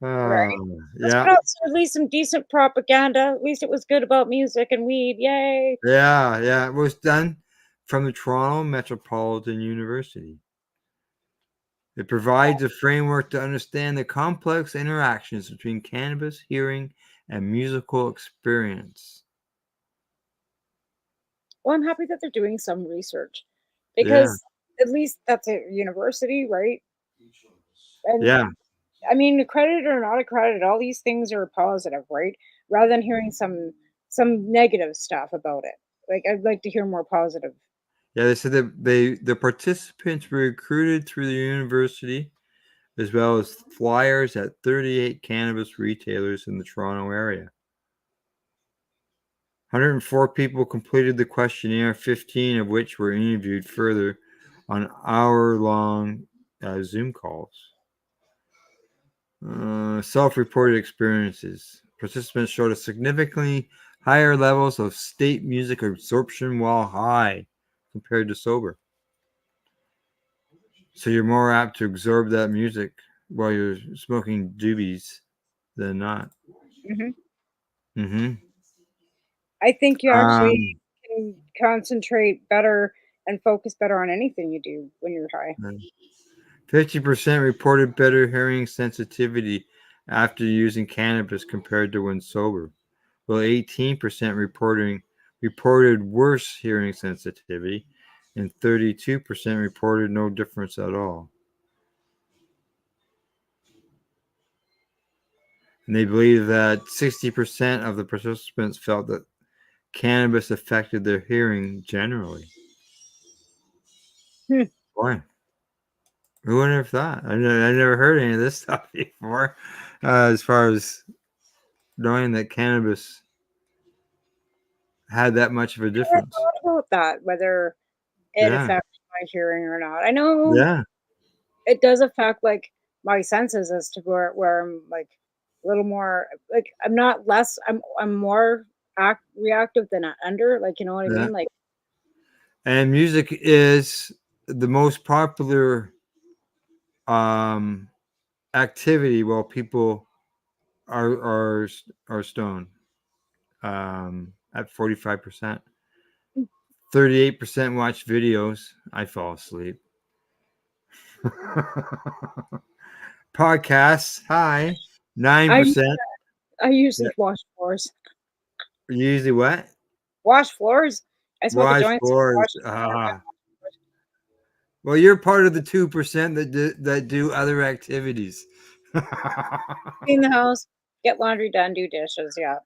Right. Let's Yeah, put out at least some decent propaganda. At least it was good about music and weed. Yay. yeah. It was done from the Toronto Metropolitan University. It provides a framework to understand the complex interactions between cannabis, hearing, and musical experience. Well, I'm happy that they're doing some research Yeah, because at least that's a university, right? And yeah, I mean, accredited or not accredited, all these things are positive, right? Rather than hearing some negative stuff about it. Like I'd like to hear more positive. yeah. They said that the participants were recruited through the university, as well as flyers at 38 cannabis retailers in the Toronto area. 104 people completed the questionnaire, 15 of which were interviewed further on hour-long Zoom calls. Self-reported experiences. Participants showed a significantly higher levels of state music absorption while high compared to sober. So you're more apt to absorb that music while you're smoking doobies than not. Hmm. I think you actually Um, can concentrate better and focus better on anything you do when you're high. 50% reported better hearing sensitivity after using cannabis compared to when sober, while 18% reported worse hearing sensitivity, and 32% reported no difference at all. And they believe that 60% of the participants felt that cannabis affected their hearing generally. Hmm. Boy, who would have thought? I never heard any of this stuff before, as far as knowing that cannabis had that much of a I never difference. thought about that, whether it Yeah, affects my hearing or not. I know yeah, it does affect like my senses as to where I'm like a little more like I'm not less I'm more reactive than under, like you know what I yeah. mean? Like And music is the most popular um, activity while people are stoned at 45%. 38% watch videos. I fall asleep. Podcasts, hi. I 9%. I Yeah. usually wash floors. Usually what? Wash floors. I smoke a Watch joint. So I boards. wash the floor and Well, you're part of the 2% that do other activities. clean the house, get laundry done, do dishes. Yeah,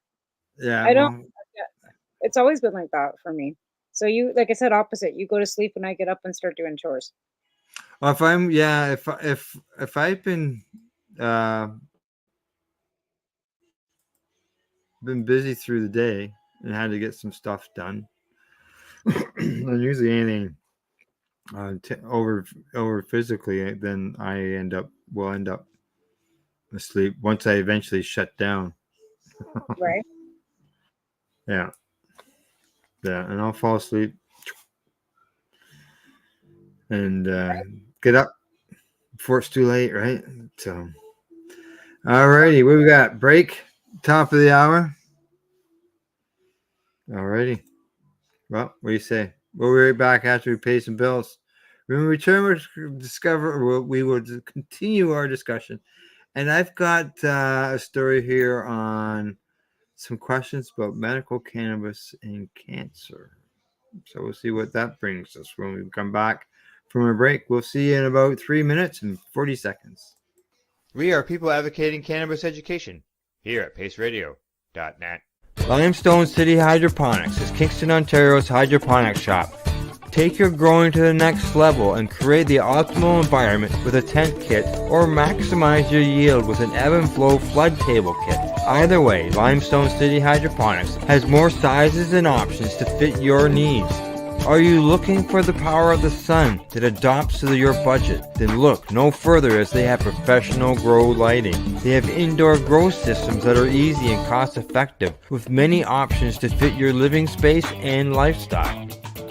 Yeah, I don't. well, Yeah, it's always been like that for me. So you, like I said, opposite. You go to sleep and I get up and start doing chores. if I'm yeah, if I've uh been busy through the day and had to get some stuff done, and usually anything over physically, then I will end up asleep once I eventually shut down. Right. Yeah, yeah, and I'll fall asleep and get up before it's too late, right? So, alrighty, what we got? Break, top of the hour. Alrighty. Well, what do you say? We'll be right back after we pay some bills. When we return, we will continue our discussion. And I've got a story here on some questions about medical cannabis and cancer. So we'll see what that brings us when we come back from a break. We'll see you in about 3 minutes and 40 seconds. We are people advocating cannabis education here at paceradio.net. Limestone City Hydroponics is Kingston, Ontario's hydroponics shop. Take your growing to the next level and create the optimal environment with a tent kit, or maximize your yield with an ebb and flow flood table kit. Either way, Limestone City Hydroponics has more sizes and options to fit your needs. Are you looking for the power of the sun that adapts to your budget? Then look no further, as they have professional grow lighting. They have indoor grow systems that are easy and cost effective, with many options to fit your living space and lifestyle.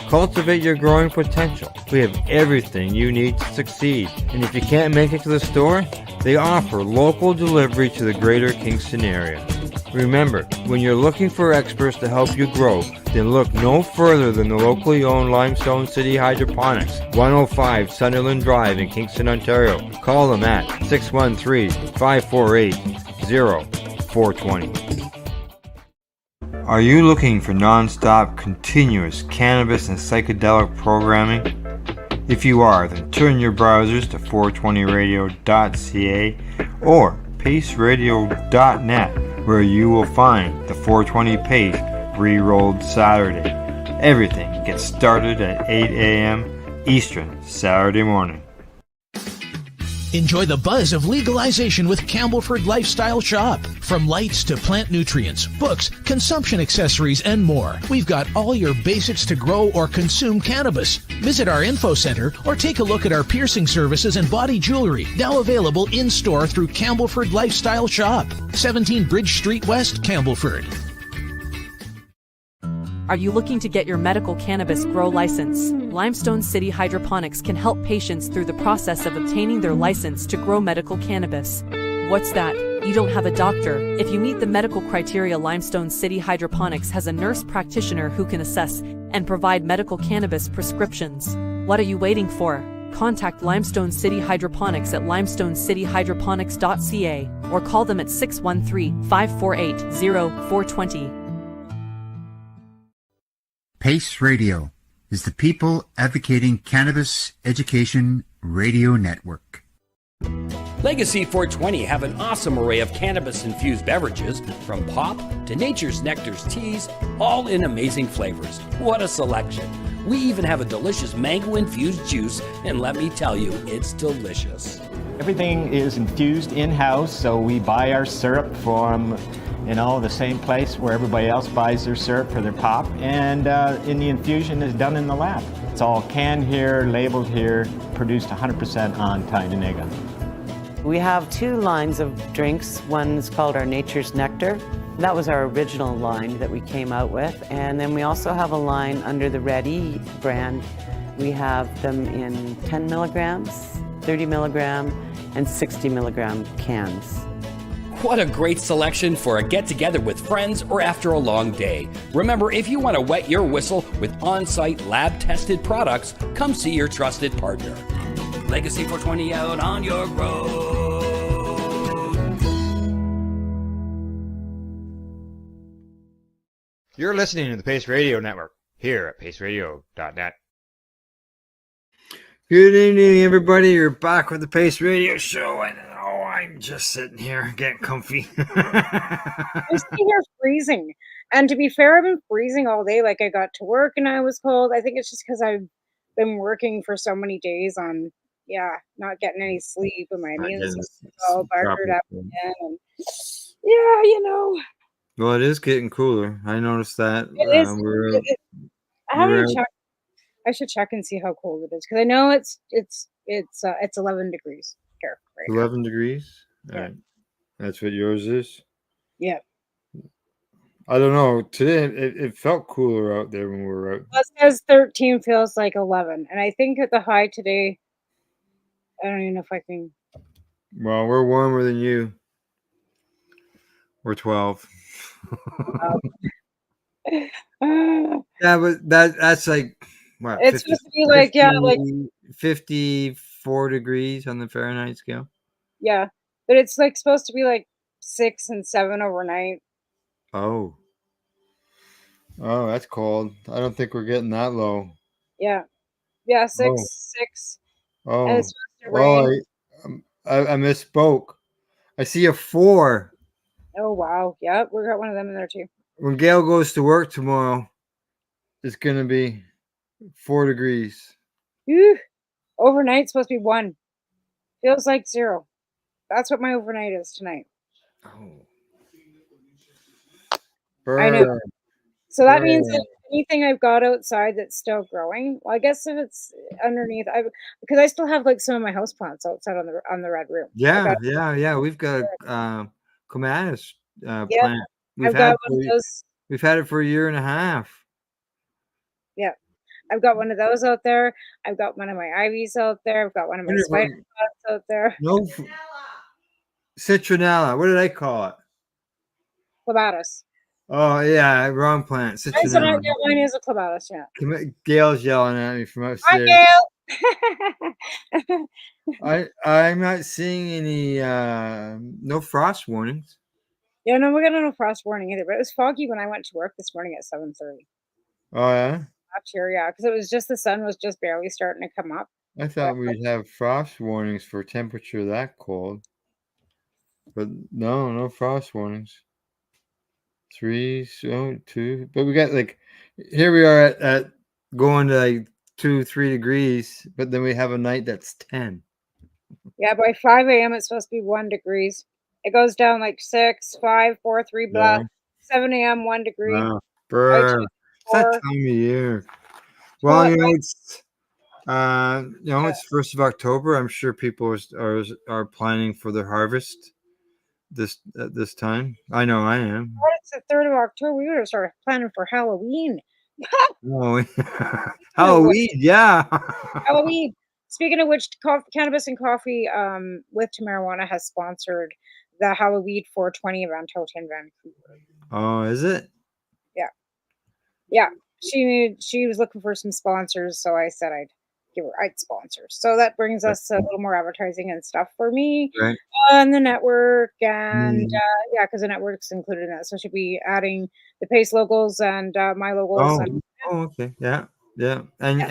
Cultivate your growing potential. We have everything you need to succeed. And if you can't make it to the store, they offer local delivery to the greater Kingston area. Remember, when you're looking for experts to help you grow, then look no further than the locally owned Limestone City Hydroponics, 105 Sunderland Drive in Kingston, Ontario. Call them at 613-548-0420. Are you looking for non-stop, continuous cannabis and psychedelic programming? If you are, then turn your browsers to 420radio.ca or paceradio.net, where you will find the 420 Pace re-rolled Saturday. Everything gets started at 8 a.m. Eastern Saturday morning. Enjoy the buzz of legalization with Campbellford Lifestyle Shop. From lights to plant nutrients, books, consumption accessories, and more, we've got all your basics to grow or consume cannabis. Visit our info center or take a look at our piercing services and body jewelry, now available in-store through Campbellford Lifestyle Shop, 17 Bridge Street West, Campbellford. Are you looking to get your medical cannabis grow license? Limestone City Hydroponics can help patients through the process of obtaining their license to grow medical cannabis. What's that? You don't have a doctor? If you meet the medical criteria, Limestone City Hydroponics has a nurse practitioner who can assess and provide medical cannabis prescriptions. What are you waiting for? Contact Limestone City Hydroponics at limestonecityhydroponics.ca or call them at 613-548-0420. Pace Radio is the People Advocating Cannabis Education Radio Network. Legacy 420 have an awesome array of cannabis-infused beverages, from pop to Nature's Nectar's teas, all in amazing flavors. What a selection! We even have a delicious mango-infused juice, and let me tell you, it's delicious. Everything is infused in-house, so we buy our syrup from the same place where everybody else buys their syrup for their pop, and the infusion is done in the lab. It's all canned here, labeled here, produced 100% on Tyndonega. We have two lines of drinks. One is called our Nature's Nectar. That was our original line that we came out with, and then we also have a line under the Ready brand. We have them in 10 milligrams, 30 milligram, and 60 milligram cans. What a great selection for a get-together with friends or after a long day. Remember, if you want to wet your whistle with on-site lab-tested products, come see your trusted partner. Legacy 420 out on your road. You're listening to the Pace Radio Network here at paceradio.net. Good evening, everybody. You're back with the Pace Radio Show, and I'm just sitting here getting comfy. I'm sitting here freezing. And to be fair, I've been freezing all day. Like, I got to work and I was cold. I think it's just because I've been working for so many days on, not getting any sleep, and my immune system all buggered up again. And Well, it is getting cooler. I noticed that. It is. I haven't checked. I should check and see how cold it is, because I know it's 11 degrees here. Right 11 degrees? Yeah. All right. That's what yours is? Yeah. I don't know. Today, it felt cooler out there when we were out. It says 13 feels like 11. And I think at the high today, I don't even know if I can. Well, we're warmer than you. We're 12. Yeah, but that's like, what? It's 50, supposed to be like, 50, like 54 degrees on the Fahrenheit scale. Yeah. But it's like supposed to be like 6 and 7 overnight. Oh, that's cold. I don't think we're getting that low. Yeah. 6. Oh, and it's supposed to rain. I misspoke. I see a 4. Oh, wow. Yeah, we got one of them in there too. When Gail goes to work tomorrow, it's going to be 4 degrees. Ew. Overnight's supposed to be 1. Feels like 0. That's what my overnight is tonight. Oh. I know. So that means anything I've got outside that's still growing. Well, I guess if it's underneath, because I still have like some of my house plants outside on the red room. Yeah. We've got clematis Yep, plant. We've I've got had one of those. we've had it for a year and a half. Yeah, I've got one of those out there. I've got one of my ivies out there. I've got one of my spider plants out there. No, citronella. What did I call it? Clematis. Oh yeah, wrong plant. Citronella. Mine is a clematis. Yeah. Gail's yelling at me from Hi, upstairs. Gail. I'm not seeing any no frost warnings. Yeah, no, we're getting no frost warning either. But it was foggy when I went to work this morning at 7:30. Oh yeah. Up here, yeah, because it was just the sun was just barely starting to come up. I thought we'd have frost warnings for temperature that cold. But no frost warnings. 3, 2. But we got like here we are at going to like 2-3 degrees, but then we have a night that's 10. Yeah, by 5 a.m. it's supposed to be 1 degrees. It goes down like 6, 5, 4, 3, blah. 7 a.m. 1 degree. It's that time of year. Well, it's it's 1st of October. I'm sure people are planning for their harvest at this time. I know I am. It's the 3rd of October. We would have started planning for Halloween. Oh, Halloween, yeah. Halloween. Speaking of which, Cannabis and Coffee with Marijuana has sponsored the Halloween 420 event out in Vancouver. Oh, is it? Yeah. She was looking for some sponsors, so I said I'd sponsor. So that brings us a little more advertising and stuff for me on the network, and because the network's included in that, so she'll be adding the Pace logos and my logos. Okay, yeah, and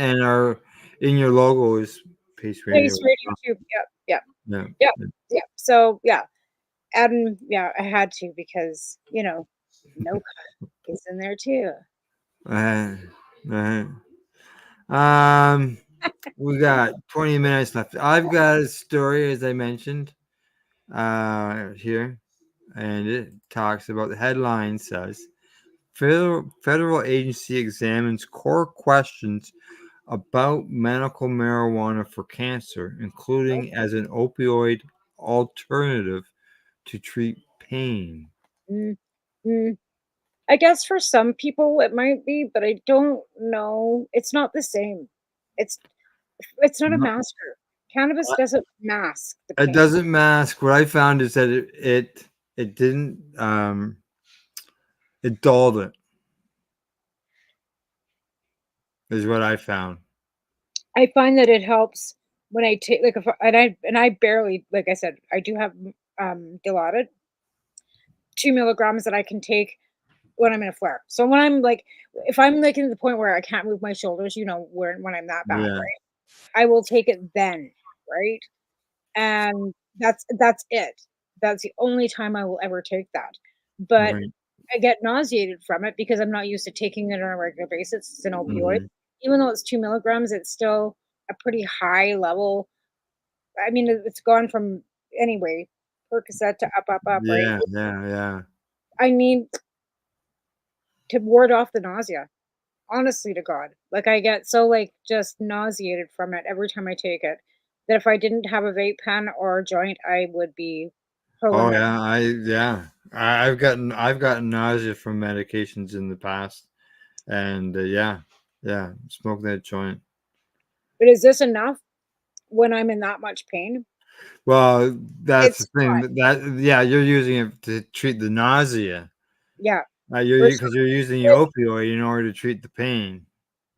in your logo is Pace Radio. Pace Radio too. Yep. So adding I had to because no cut is in there too. We got 20 minutes left. I've got a story, as I mentioned, here, and it talks about the headline says federal agency examines core questions about medical marijuana for cancer, including as an opioid alternative to treat pain. I guess for some people it might be, but I don't know. It's not the same. It's not a masker. Cannabis doesn't mask the pain. It doesn't mask. What I found is that it didn't it dulled it. Is what I found. I find that it helps when I take I barely, like I said, I do have Dilaudid 2 milligrams that I can take when I'm in a flare. So when I'm like, if I'm like in the point where I can't move my shoulders, when I'm that bad, right? I will take it then, right? And that's it. That's the only time I will ever take that. But I get nauseated from it because I'm not used to taking it on a regular basis. It's an opioid. Even though it's 2 milligrams, it's still a pretty high level. I mean, it's gone from Percocet to up, right? Yeah. I mean, to ward off the nausea, honestly to God. Like I get so just nauseated from it every time I take it that if I didn't have a vape pen or a joint, I would be I've gotten nausea from medications in the past, and smoke that joint. But is this enough when I'm in that much pain? Well, that's the thing. You're using it to treat the nausea. Yeah. Because you're using the opioid in order to treat the pain.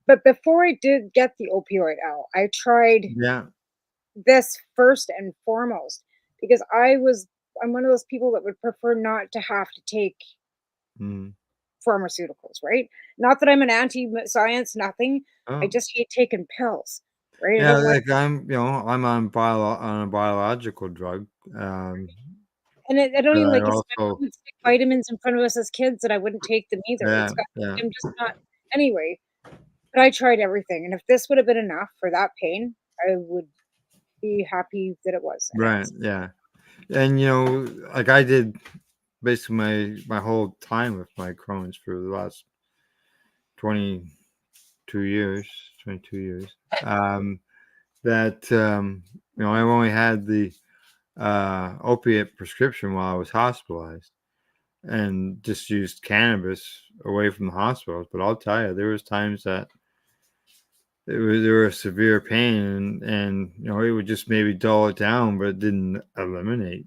But before I did get the opioid out, I tried this first and foremost because I'm one of those people that would prefer not to have to take pharmaceuticals, right? Not that I'm an anti-science, nothing. I just hate taking pills, right? Yeah, I'm on a biological drug. And I don't even stick vitamins in front of us as kids that I wouldn't take them either. I'm just not. Anyway, but I tried everything. And if this would have been enough for that pain, I would be happy that it was. Right. Yeah. And, I did basically my whole time with my Crohn's for the last 22 years, that I've only had the opiate prescription while I was hospitalized, and just used cannabis away from the hospitals. But I'll tell you, there was times that there was severe pain, and it would just maybe dull it down, but it didn't eliminate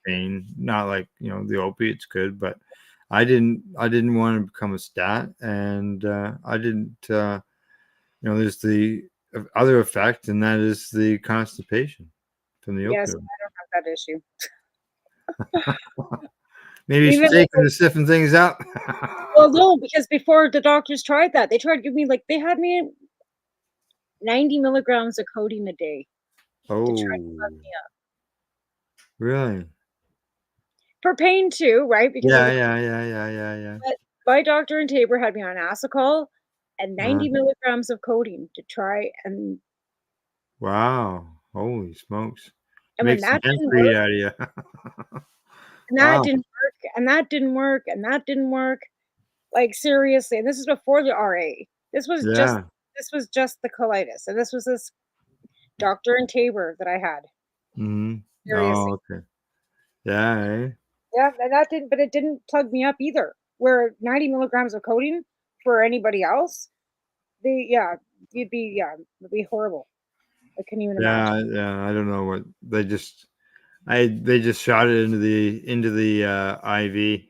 pain. Not like the opiates could, but I didn't want to become a stat, and I didn't. There's the other effect, and that is the constipation from the Yes, opioid. I don't have that issue. Maybe you should take them to stiffen things up. Well, no, because before the doctors tried that, they tried to give me they had me 90 milligrams of codeine a day to try to plug me up. Really? For pain too, right? Because Yeah. But my doctor in Tabor had me on Asacol and 90 milligrams of codeine to try and. Wow! Holy smokes! And when Makes that sense didn't for you work, out of you. and that didn't work, and that didn't work, and that didn't work. Like seriously, and this is before the RA. This was just the colitis, and this was this doctor in Tabor that I had. Seriously. Oh, okay. Yeah. Eh? Yeah, and that didn't, but it didn't plug me up either. Where 90 milligrams of codeine for anybody else, it'd be horrible. I couldn't even imagine. Yeah. I don't know what they just shot it into the IV.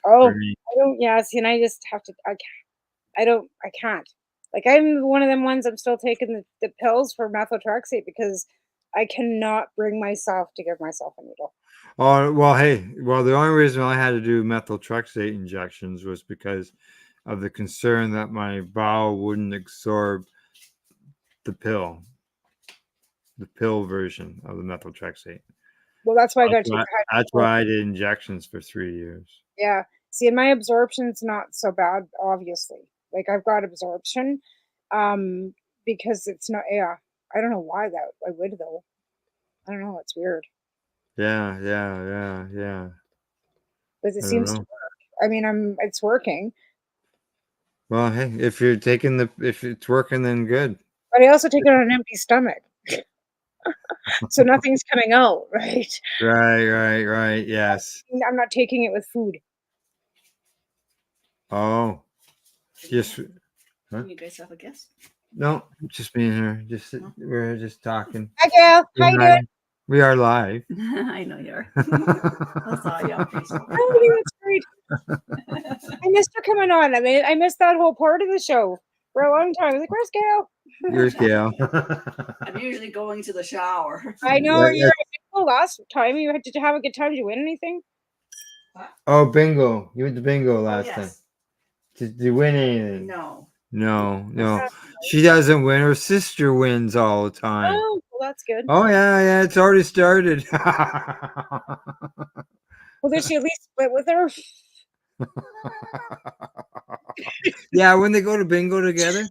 Oh, I don't. Yeah, see, and I just have to. I can't. Like I'm one of them ones. I'm still taking the pills for methotrexate because I cannot bring myself to give myself a needle. Oh well, the only reason I had to do methotrexate injections was because of the concern that my bowel wouldn't absorb the pill version of the methotrexate. Well, that's why I got to. That's why I did injections for 3 years. Yeah. See, and my absorption's not so bad, obviously. Like I've got absorption, because it's not. Yeah, I don't know why that I would though. I don't know. It's weird. Yeah. But it seems to work. I mean, it's working. Well, hey, if it's working, then good. But I also take it on an empty stomach. So nothing's coming out, right? Right. Yes. I'm not taking it with food. Oh. Just. Huh? You guys have a guest? No, just being here. We're just talking. Hi, Gail. How you doing? We are live. I know you are. I saw you on Facebook. Oh, that's great. I missed her coming on. I mean, I missed that whole part of the show for a long time. I was like, "Where's Gail?" Here's Gail. I'm usually going to the shower. I know you're last time. Did you have a good time? Did you win anything? Oh, bingo! You went to bingo last time. Did you win anything? No. She doesn't win. Her sister wins all the time. Oh, well, that's good. Oh yeah. It's already started. Well, did she at least split with her? Yeah, when they go to bingo together.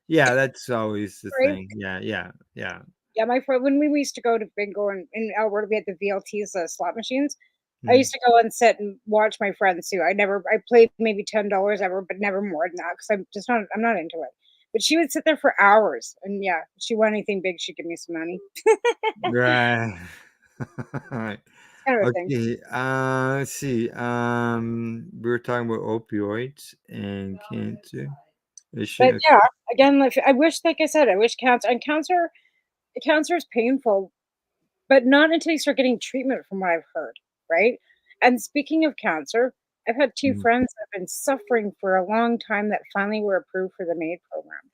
Yeah, that's always the thing. Yeah. Yeah, my friend, when we used to go to bingo in Alberta, we had the VLTs, the slot machines. I used to go and sit and watch my friends too. I played maybe $10 ever, but never more than that because I'm not into it. But she would sit there for hours, and yeah, if she won anything big, she'd give me some money. Right. Kind of a thing. Okay. Let's see. We were talking about opioids and cancer. But yeah, again, I wish, like I said, I wish cancer is painful, but not until you start getting treatment, from what I've heard, right? And speaking of cancer, I've had two friends that have been suffering for a long time that finally were approved for the MAID program.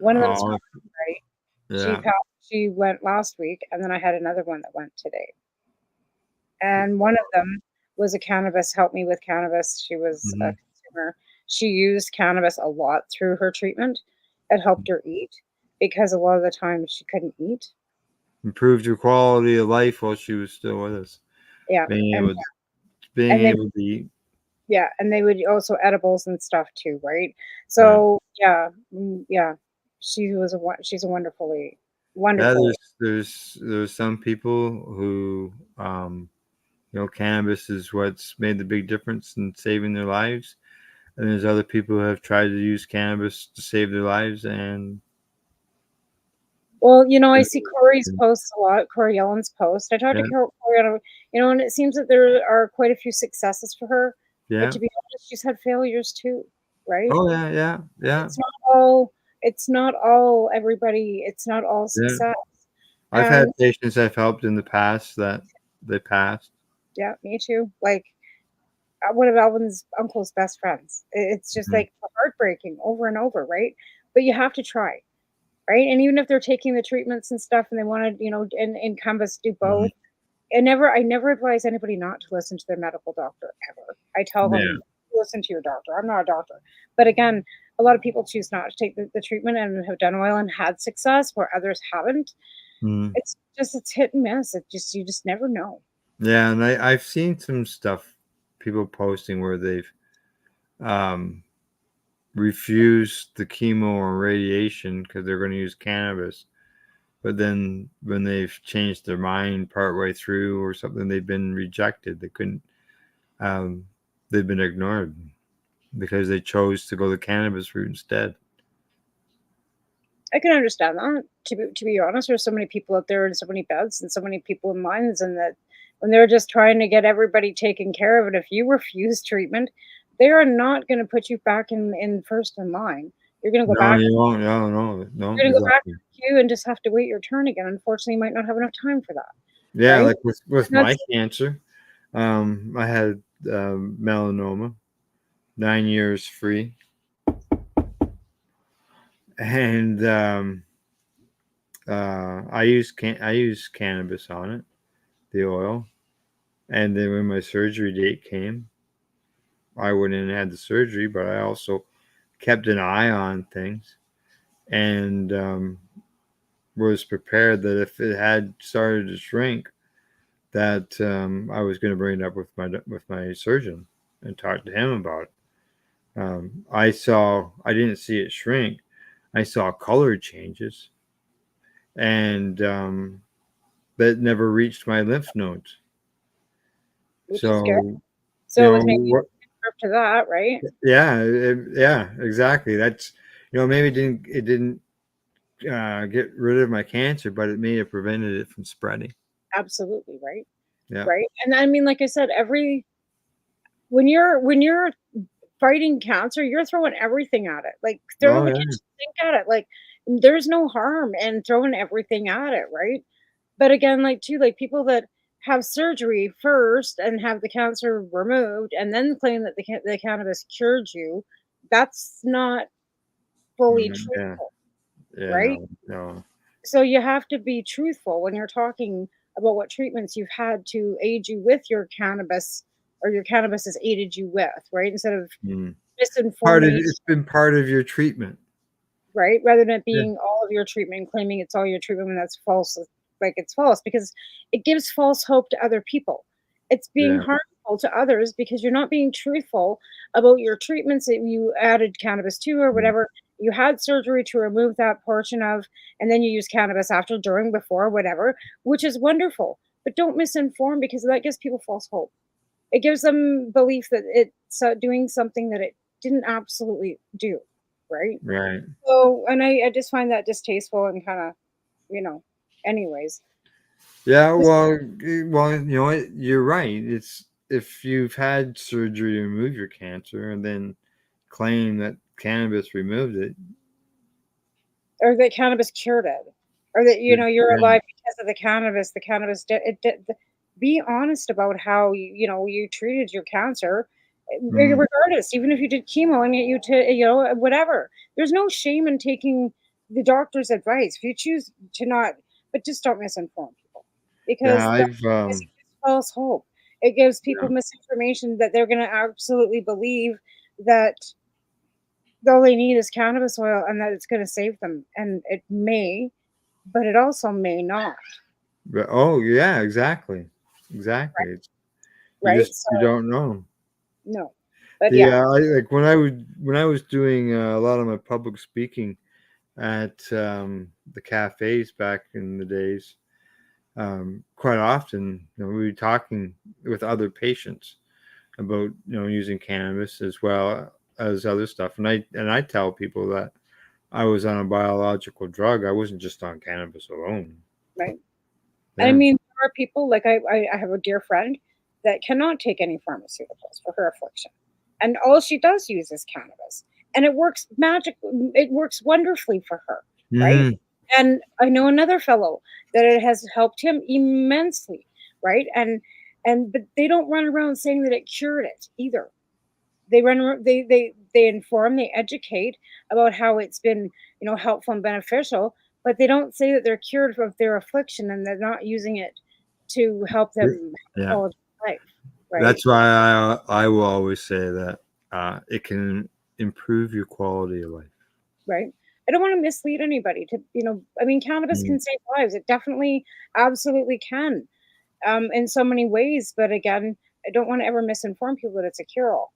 One of them's right. Yeah. She went last week, and then I had another one that went today. And one of them was a cannabis, helped me with cannabis. She was a consumer. She used cannabis a lot through her treatment. It helped her eat because a lot of the time she couldn't eat. Improved her quality of life while she was still with us. Yeah. Being able to eat. Yeah, and they would also edibles and stuff too, right? So yeah. She's a wonderful. Yeah, there's some people who cannabis is what's made the big difference in saving their lives. And there's other people who have tried to use cannabis to save their lives, and Well, I see Corey's posts a lot, Corey Ellen's post. I talked to Corey, and it seems that there are quite a few successes for her. Yeah. But to be honest, she's had failures too, right? Oh yeah. It's not all everybody. It's not all success. I've had patients I've helped in the past that they passed. Yeah, me too. Like one of Alvin's uncle's best friends. It's just like heartbreaking over and over, right? But you have to try, right? And even if they're taking the treatments and stuff, and they want to, in Canvas do both. I never advise anybody not to listen to their medical doctor ever. I tell them, listen to your doctor. I'm not a doctor. But again, a lot of people choose not to take the treatment and have done well and had success where others haven't. It's hit and miss. You just never know. Yeah, and I've seen some stuff, people posting where they've refused the chemo or radiation because they're going to use cannabis. But then when they've changed their mind partway through or something, they've been rejected. They couldn't, they've been ignored because they chose to go the cannabis route instead. I can understand that. To be honest, there's so many people out there and so many beds and so many people in lines, and that when they're just trying to get everybody taken care of, and if you refuse treatment, they are not going to put you back in first in line. You're going to go back. No, you won't. No. You're going to go back to the queue and just have to wait your turn again. Unfortunately, you might not have enough time for that. Yeah, right? like with my cancer, I had melanoma, 9 years free, and I use cannabis on it, the oil, and then when my surgery date came, I went in and had the surgery, but I also kept an eye on things, and was prepared that if it had started to shrink, that I was going to bring it up with my surgeon and talk to him about it. I didn't see it shrink. I saw color changes, and that never reached my lymph nodes. Which So, is good. So it was maybe up to that, right? Yeah, exactly. That's maybe it didn't get rid of my cancer, but it may have prevented it from spreading. Absolutely, right? Yeah. Right. And I mean, like I said, when you're fighting cancer, you're throwing everything at it. Like throwing the kitchen sink at it. Like there's no harm in throwing everything at it, right? But again, like people that have surgery first and have the cancer removed and then claim that the cannabis cured you, that's not fully truthful, right? No. So you have to be truthful when you're talking about what treatments you've had to aid you with your cannabis, or your cannabis has aided you with, right? Instead of misinformation. It's been part of your treatment, right? Rather than it being all of your treatment and claiming it's all your treatment when that's false. Like it's false because it gives false hope to other people. It's being harmful to others because you're not being truthful about your treatments that you added cannabis to or whatever. You had surgery to remove that portion of, and then you use cannabis after, during, before, whatever, which is wonderful. But don't misinform, because that gives people false hope. It gives them belief that it's doing something that it didn't absolutely do, right? Right. So, and I just find that distasteful and kind of, anyways. Yeah, well, you're right. It's if you've had surgery to remove your cancer and then claim that cannabis removed it, or that cannabis cured it, or that you're alive because of the cannabis. The cannabis be honest about how you treated your cancer, regardless. Even if you did chemo and you whatever. There's no shame in taking the doctor's advice if you choose to not. But just don't misinform people, because it gives false hope. It gives people misinformation that they're going to absolutely believe that all they need is cannabis oil and that it's going to save them. And it may, but it also may not. But, exactly. Right. You don't know. No. But like when I was doing a lot of my public speaking at the cafes back in the days, quite often we were talking with other patients about using cannabis as well as other stuff. And I tell people that I was on a biological drug. I wasn't just on cannabis alone. Right. Yeah. I mean, there are people like I have a dear friend that cannot take any pharmaceuticals for her affliction, and all she does use is cannabis, and it works it works wonderfully for her, right? Mhm. And I know another fellow that it has helped him immensely, right? But they don't run around saying that it cured it either. They inform, they educate about how it's been, helpful and beneficial, but they don't say that they're cured of their affliction and they're not using it to help them Yeah. quality of life, right? That's why I will always say that it can improve your quality of life. Right. I don't want to mislead anybody to, I mean, cannabis can save lives. It definitely, absolutely can, in so many ways. But again, I don't want to ever misinform people that it's a cure-all,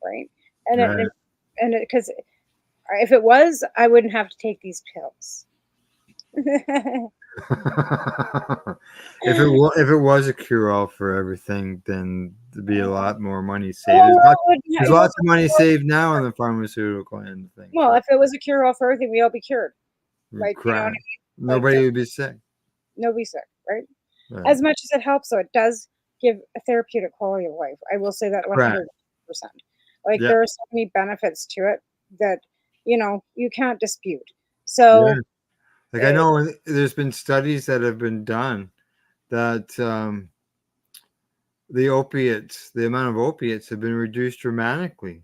right? And Right. because if it was, I wouldn't have to take these pills. If it was a cure-all for everything, then there'd be a lot more money saved. There's lots of money saved now on the pharmaceutical end of things. Well, if it was a cure-all for everything, we all be cured. Like, you know what I Correct. mean? Nobody would be sick. Nobody's sick, right? Right. As much as it helps, so it does give a therapeutic quality of life. I will say that 100%. Like, there are so many benefits to it that, you can't dispute. So, like I know there's been studies that have been done that the amount of opiates have been reduced dramatically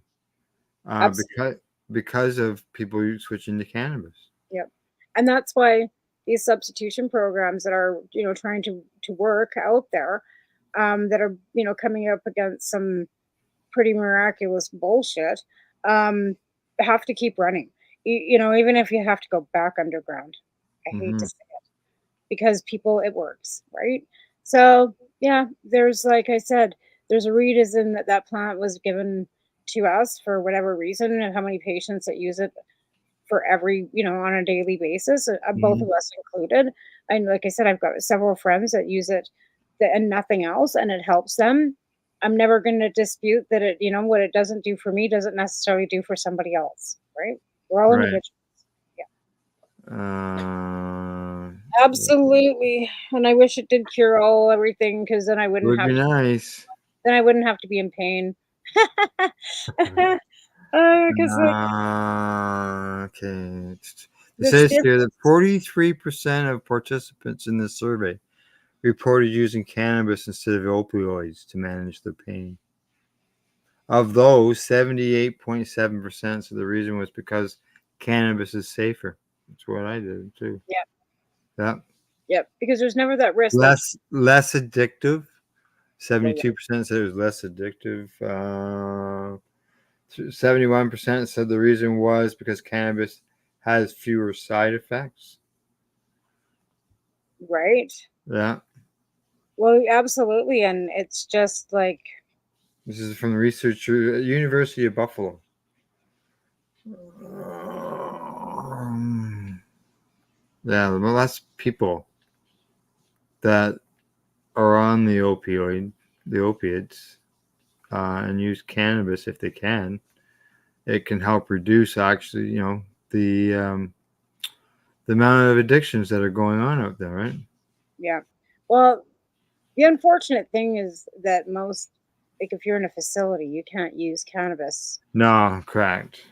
because of people switching to cannabis. Yep. And that's why these substitution programs that are, trying to work out there, that are, coming up against some pretty miraculous bullshit, have to keep running. Even if you have to go back underground. I hate to say it, because it works, right? So yeah, there's, like I said, there's a reason that plant was given to us for whatever reason, and how many patients that use it for every, on a daily basis, both of us included. And like I said, I've got several friends that use it and nothing else, and it helps them. I'm never going to dispute that it, what it doesn't do for me doesn't necessarily do for somebody else, right? We're all individuals. Absolutely. And I wish it did cure everything, because then I wouldn't Would have be nice. Then I wouldn't have to be in pain. Okay. It says here that 43% of participants in this survey reported using cannabis instead of opioids to manage their pain. Of those, 78.7% said the reason was because cannabis is safer. That's what I did too. Yep. Yep. Because there's never that risk. Less addictive. 72% said it was less addictive. 71% said the reason was because cannabis has fewer side effects. Right. Yeah. Well, absolutely. And it's just like... This is from the researcher at University of Buffalo. Yeah, the less people that are on the opiates, and use cannabis if they can, it can help reduce actually, the amount of addictions that are going on out there, right? Yeah. Well, the unfortunate thing is that most, like, if you're in a facility, you can't use cannabis. No, correct.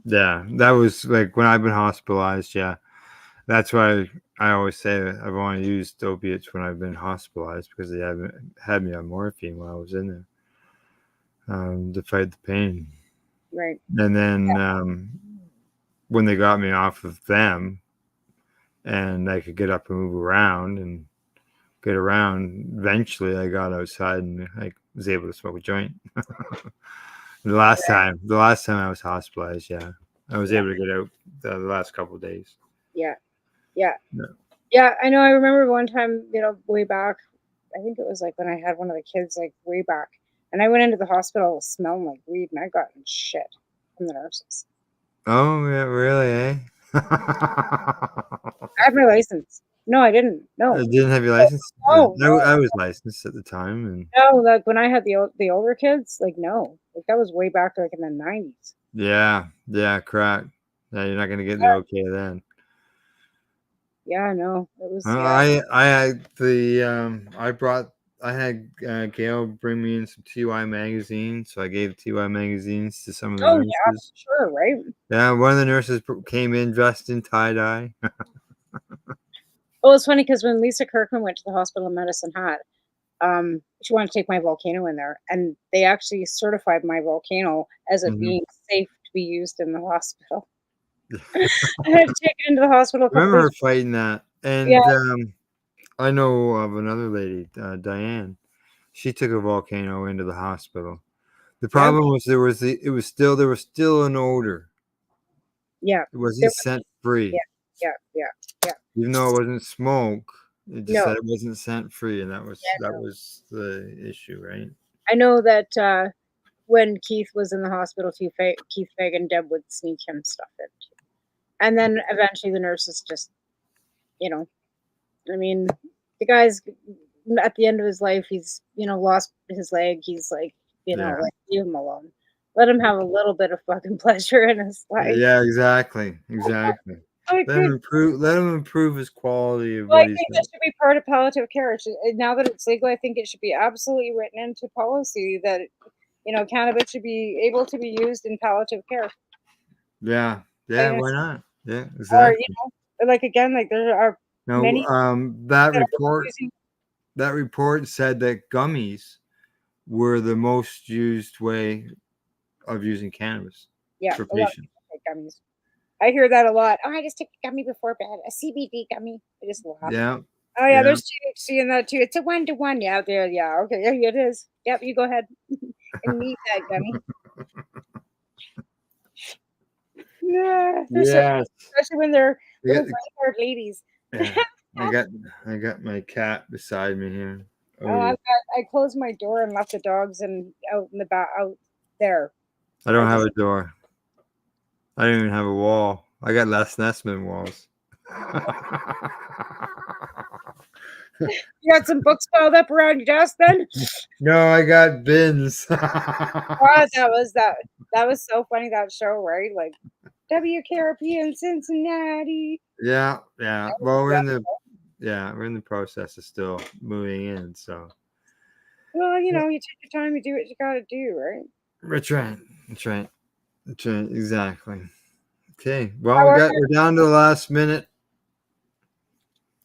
Yeah, that was like when I've been hospitalized. Yeah, that's why I always say I've only used opiates when I've been hospitalized, because they haven't had me on morphine while I was in there to fight the pain. Right. And then when they got me off of them and I could get up and move around and get around, eventually I got outside and I was able to smoke a joint. The last time I was hospitalized, I was able to get out the last couple of days. Yeah. I know. I remember one time, way back, I think it was like when I had one of the kids, like way back, and I went into the hospital smelling like weed, and I got shit from the nurses. Oh, yeah, really, eh? I have my license. No, I didn't. No. Didn't have your license? No, Yeah, no. I was licensed at the time, and No, like when I had the older kids, like no, like that was way back like in the 90s. yeah, correct. Yeah, you're not gonna get the okay then. Yeah, no, it was I had I had Gail bring me in some TY magazines, so I gave TY magazines to some of the Oh yeah, nurses. sure, right? Yeah, one of the nurses came in dressed in tie-dye. Well, it's funny because when Lisa Kirkman went to the hospital in Medicine Hat, she wanted to take my volcano in there, and they actually certified my volcano as it being safe to be used in the hospital. I had to take it into the hospital a I couple remember her days. fighting that, Yeah. and I know of another lady, Diane. She took a volcano into the hospital. The problem was there was still an odor. Yeah. It wasn't scent free. Yeah. Even though it wasn't smoke, it just No. said it wasn't scent free, and that was Yeah, was the issue, right? I know that when Keith was in the hospital, Keith Fag and Deb would sneak him stuff in. And then eventually the nurses just, I mean, the guy's at the end of his life, he's, lost his leg. He's like, like, leave him alone. Let him have a little bit of fucking pleasure in his life. Yeah, exactly. Let him improve his quality of Well, I what he's think doing. that should be part of palliative care. Now that it's legal, I think it should be absolutely written into policy that, cannabis should be able to be used in palliative care. Yeah, why not? Yeah, Or, exactly. like again, like there are many that that are report said that gummies were the most used way of using cannabis for a lot of patients. people take gummies. I hear that a lot. Oh, I just take a gummy before bed, a CBD gummy. I just laugh. Yeah. Oh yeah, there's THC in that too. It's a 1-to-1. Yeah, there. Yeah, okay. Yeah, it is. Yep, you go ahead and eat that gummy. Yeah, especially when they're little white-haired ladies. Yeah. I got my cat beside me here. I closed my door and left the dogs out in the back out there. I don't have a door. I don't even have a wall. I got Les Nessman walls. You got some books piled up around your desk then? No, I got bins. Wow, that was so funny, that show, right? Like WKRP in Cincinnati. Yeah. Well, we're in the process of still moving in, so. Well, you take your time, you do what you gotta do, right? That's right. Exactly. Okay. Well, we're down to the last minute.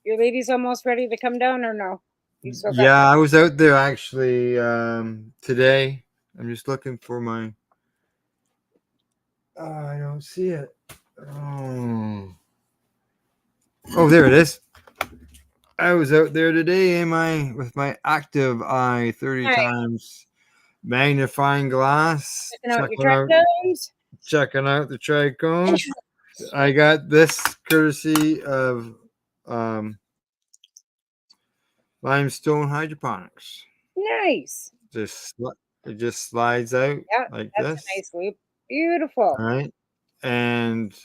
Your lady's almost ready to come down, or no? Yeah, I was out there actually today. I'm just looking for my. Oh, I don't see it. Oh, there it is. I was out there today with my active eye 30 times magnifying glass. Checking out the trichomes. I got this courtesy of Limestone Hydroponics. Nice. It just slides out like that's this. A nice loop. Beautiful. All right. And it's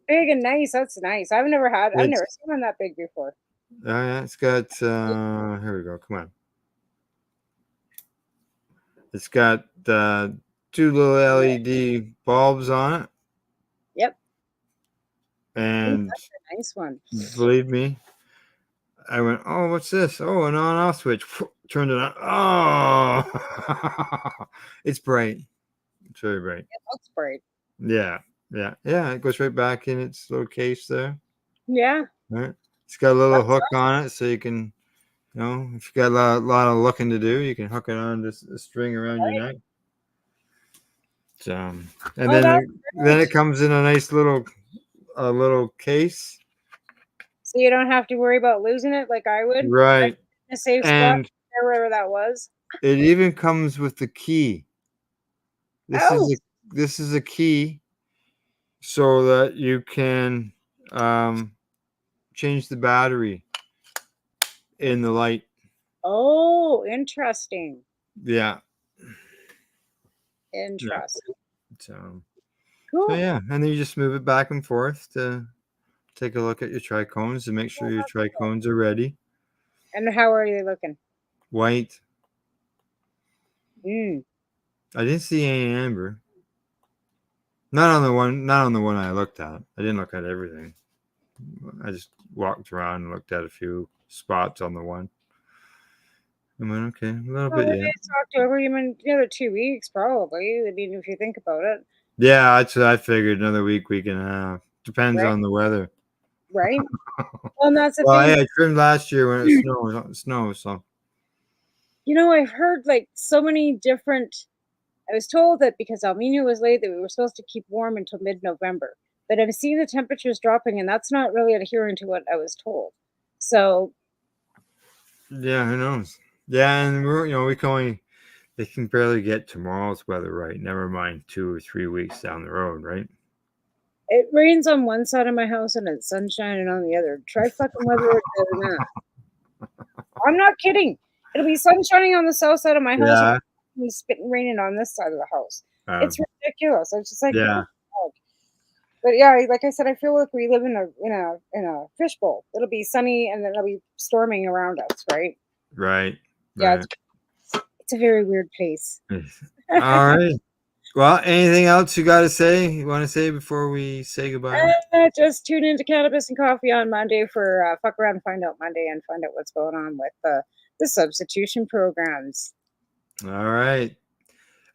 big and nice. That's nice. I've never seen one that big before. Oh yeah, it's got here we go. Come on. It's got 2 little LED bulbs on it. Yep. And that's a nice one. Believe me, I went, oh, what's this? Oh, an on-off switch. Turned it on. Oh, it's bright. It's very bright. It looks bright. Yeah. It goes right back in its little case there. Yeah. All right. It's got a little hook on it, so you can, if you got a lot of looking to do, you can hook it on to a string around your neck. So, and then it comes in a nice little case. So you don't have to worry about losing it like I would. Right. In a safe spot, wherever that was. It even comes with the key. This is a key so that you can change the battery in the light. Oh, interesting. Yeah. Interesting. So cool. So yeah, and then you just move it back and forth to take a look at your trichomes and make sure your trichomes are ready. And how are they looking? White. Mm. I didn't see any amber. Not on the one I looked at. I didn't look at everything. I just walked around and looked at a few spots on the one. I went, okay, a little bit, yeah. It's October, you mean the other 2 weeks, probably. I mean, if you think about it. Yeah, that's what I figured. Another week and a half. Depends on the weather. Right? Well, and that's the Well, thing. I trimmed last year when it snowed, so. You know, I've heard like so many different. I was told that because El Nino was late, that we were supposed to keep warm until mid-November. But I'm seeing the temperatures dropping, and that's not really adhering to what I was told. So. Yeah, who knows? Yeah, and we can only. They can barely get tomorrow's weather right. Never mind 2 or 3 weeks down the road, right? It rains on one side of my house and it's sunshine on the other. Try fucking weather other than that. I'm not kidding. It'll be sun shining on the south side of my house and it'll be spitting raining on this side of the house. It's ridiculous. It's just like, oh, but yeah, like I said, I feel like we live in a fishbowl. It'll be sunny and then it'll be storming around us, right? Right. Yeah, it's a very weird place. All right. Well, anything else you got to say? You want to say before we say goodbye? Just tune into Cannabis and Coffee on Monday for Fuck Around and Find Out Monday and find out what's going on with the substitution programs. All right.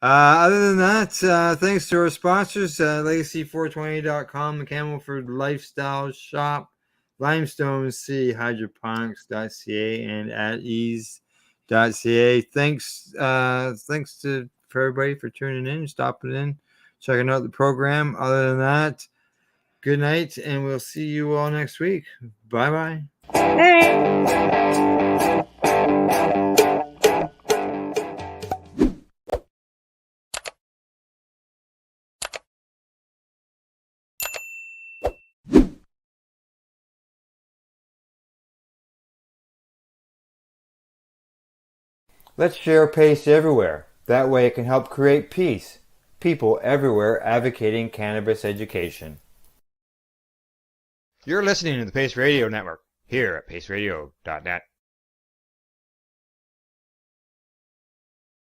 Other than that, thanks to our sponsors, Legacy420.com, the Campbellford Lifestyle Shop, Limestone City, Hydroponics.ca, and at ease.ca. Thanks for everybody for tuning in, stopping in, checking out the program. Other than that, good night, and we'll see you all next week. Bye-bye. Hey. Let's share PACE everywhere. That way it can help create peace. People everywhere advocating cannabis education. You're listening to the PACE Radio Network here at paceradio.net.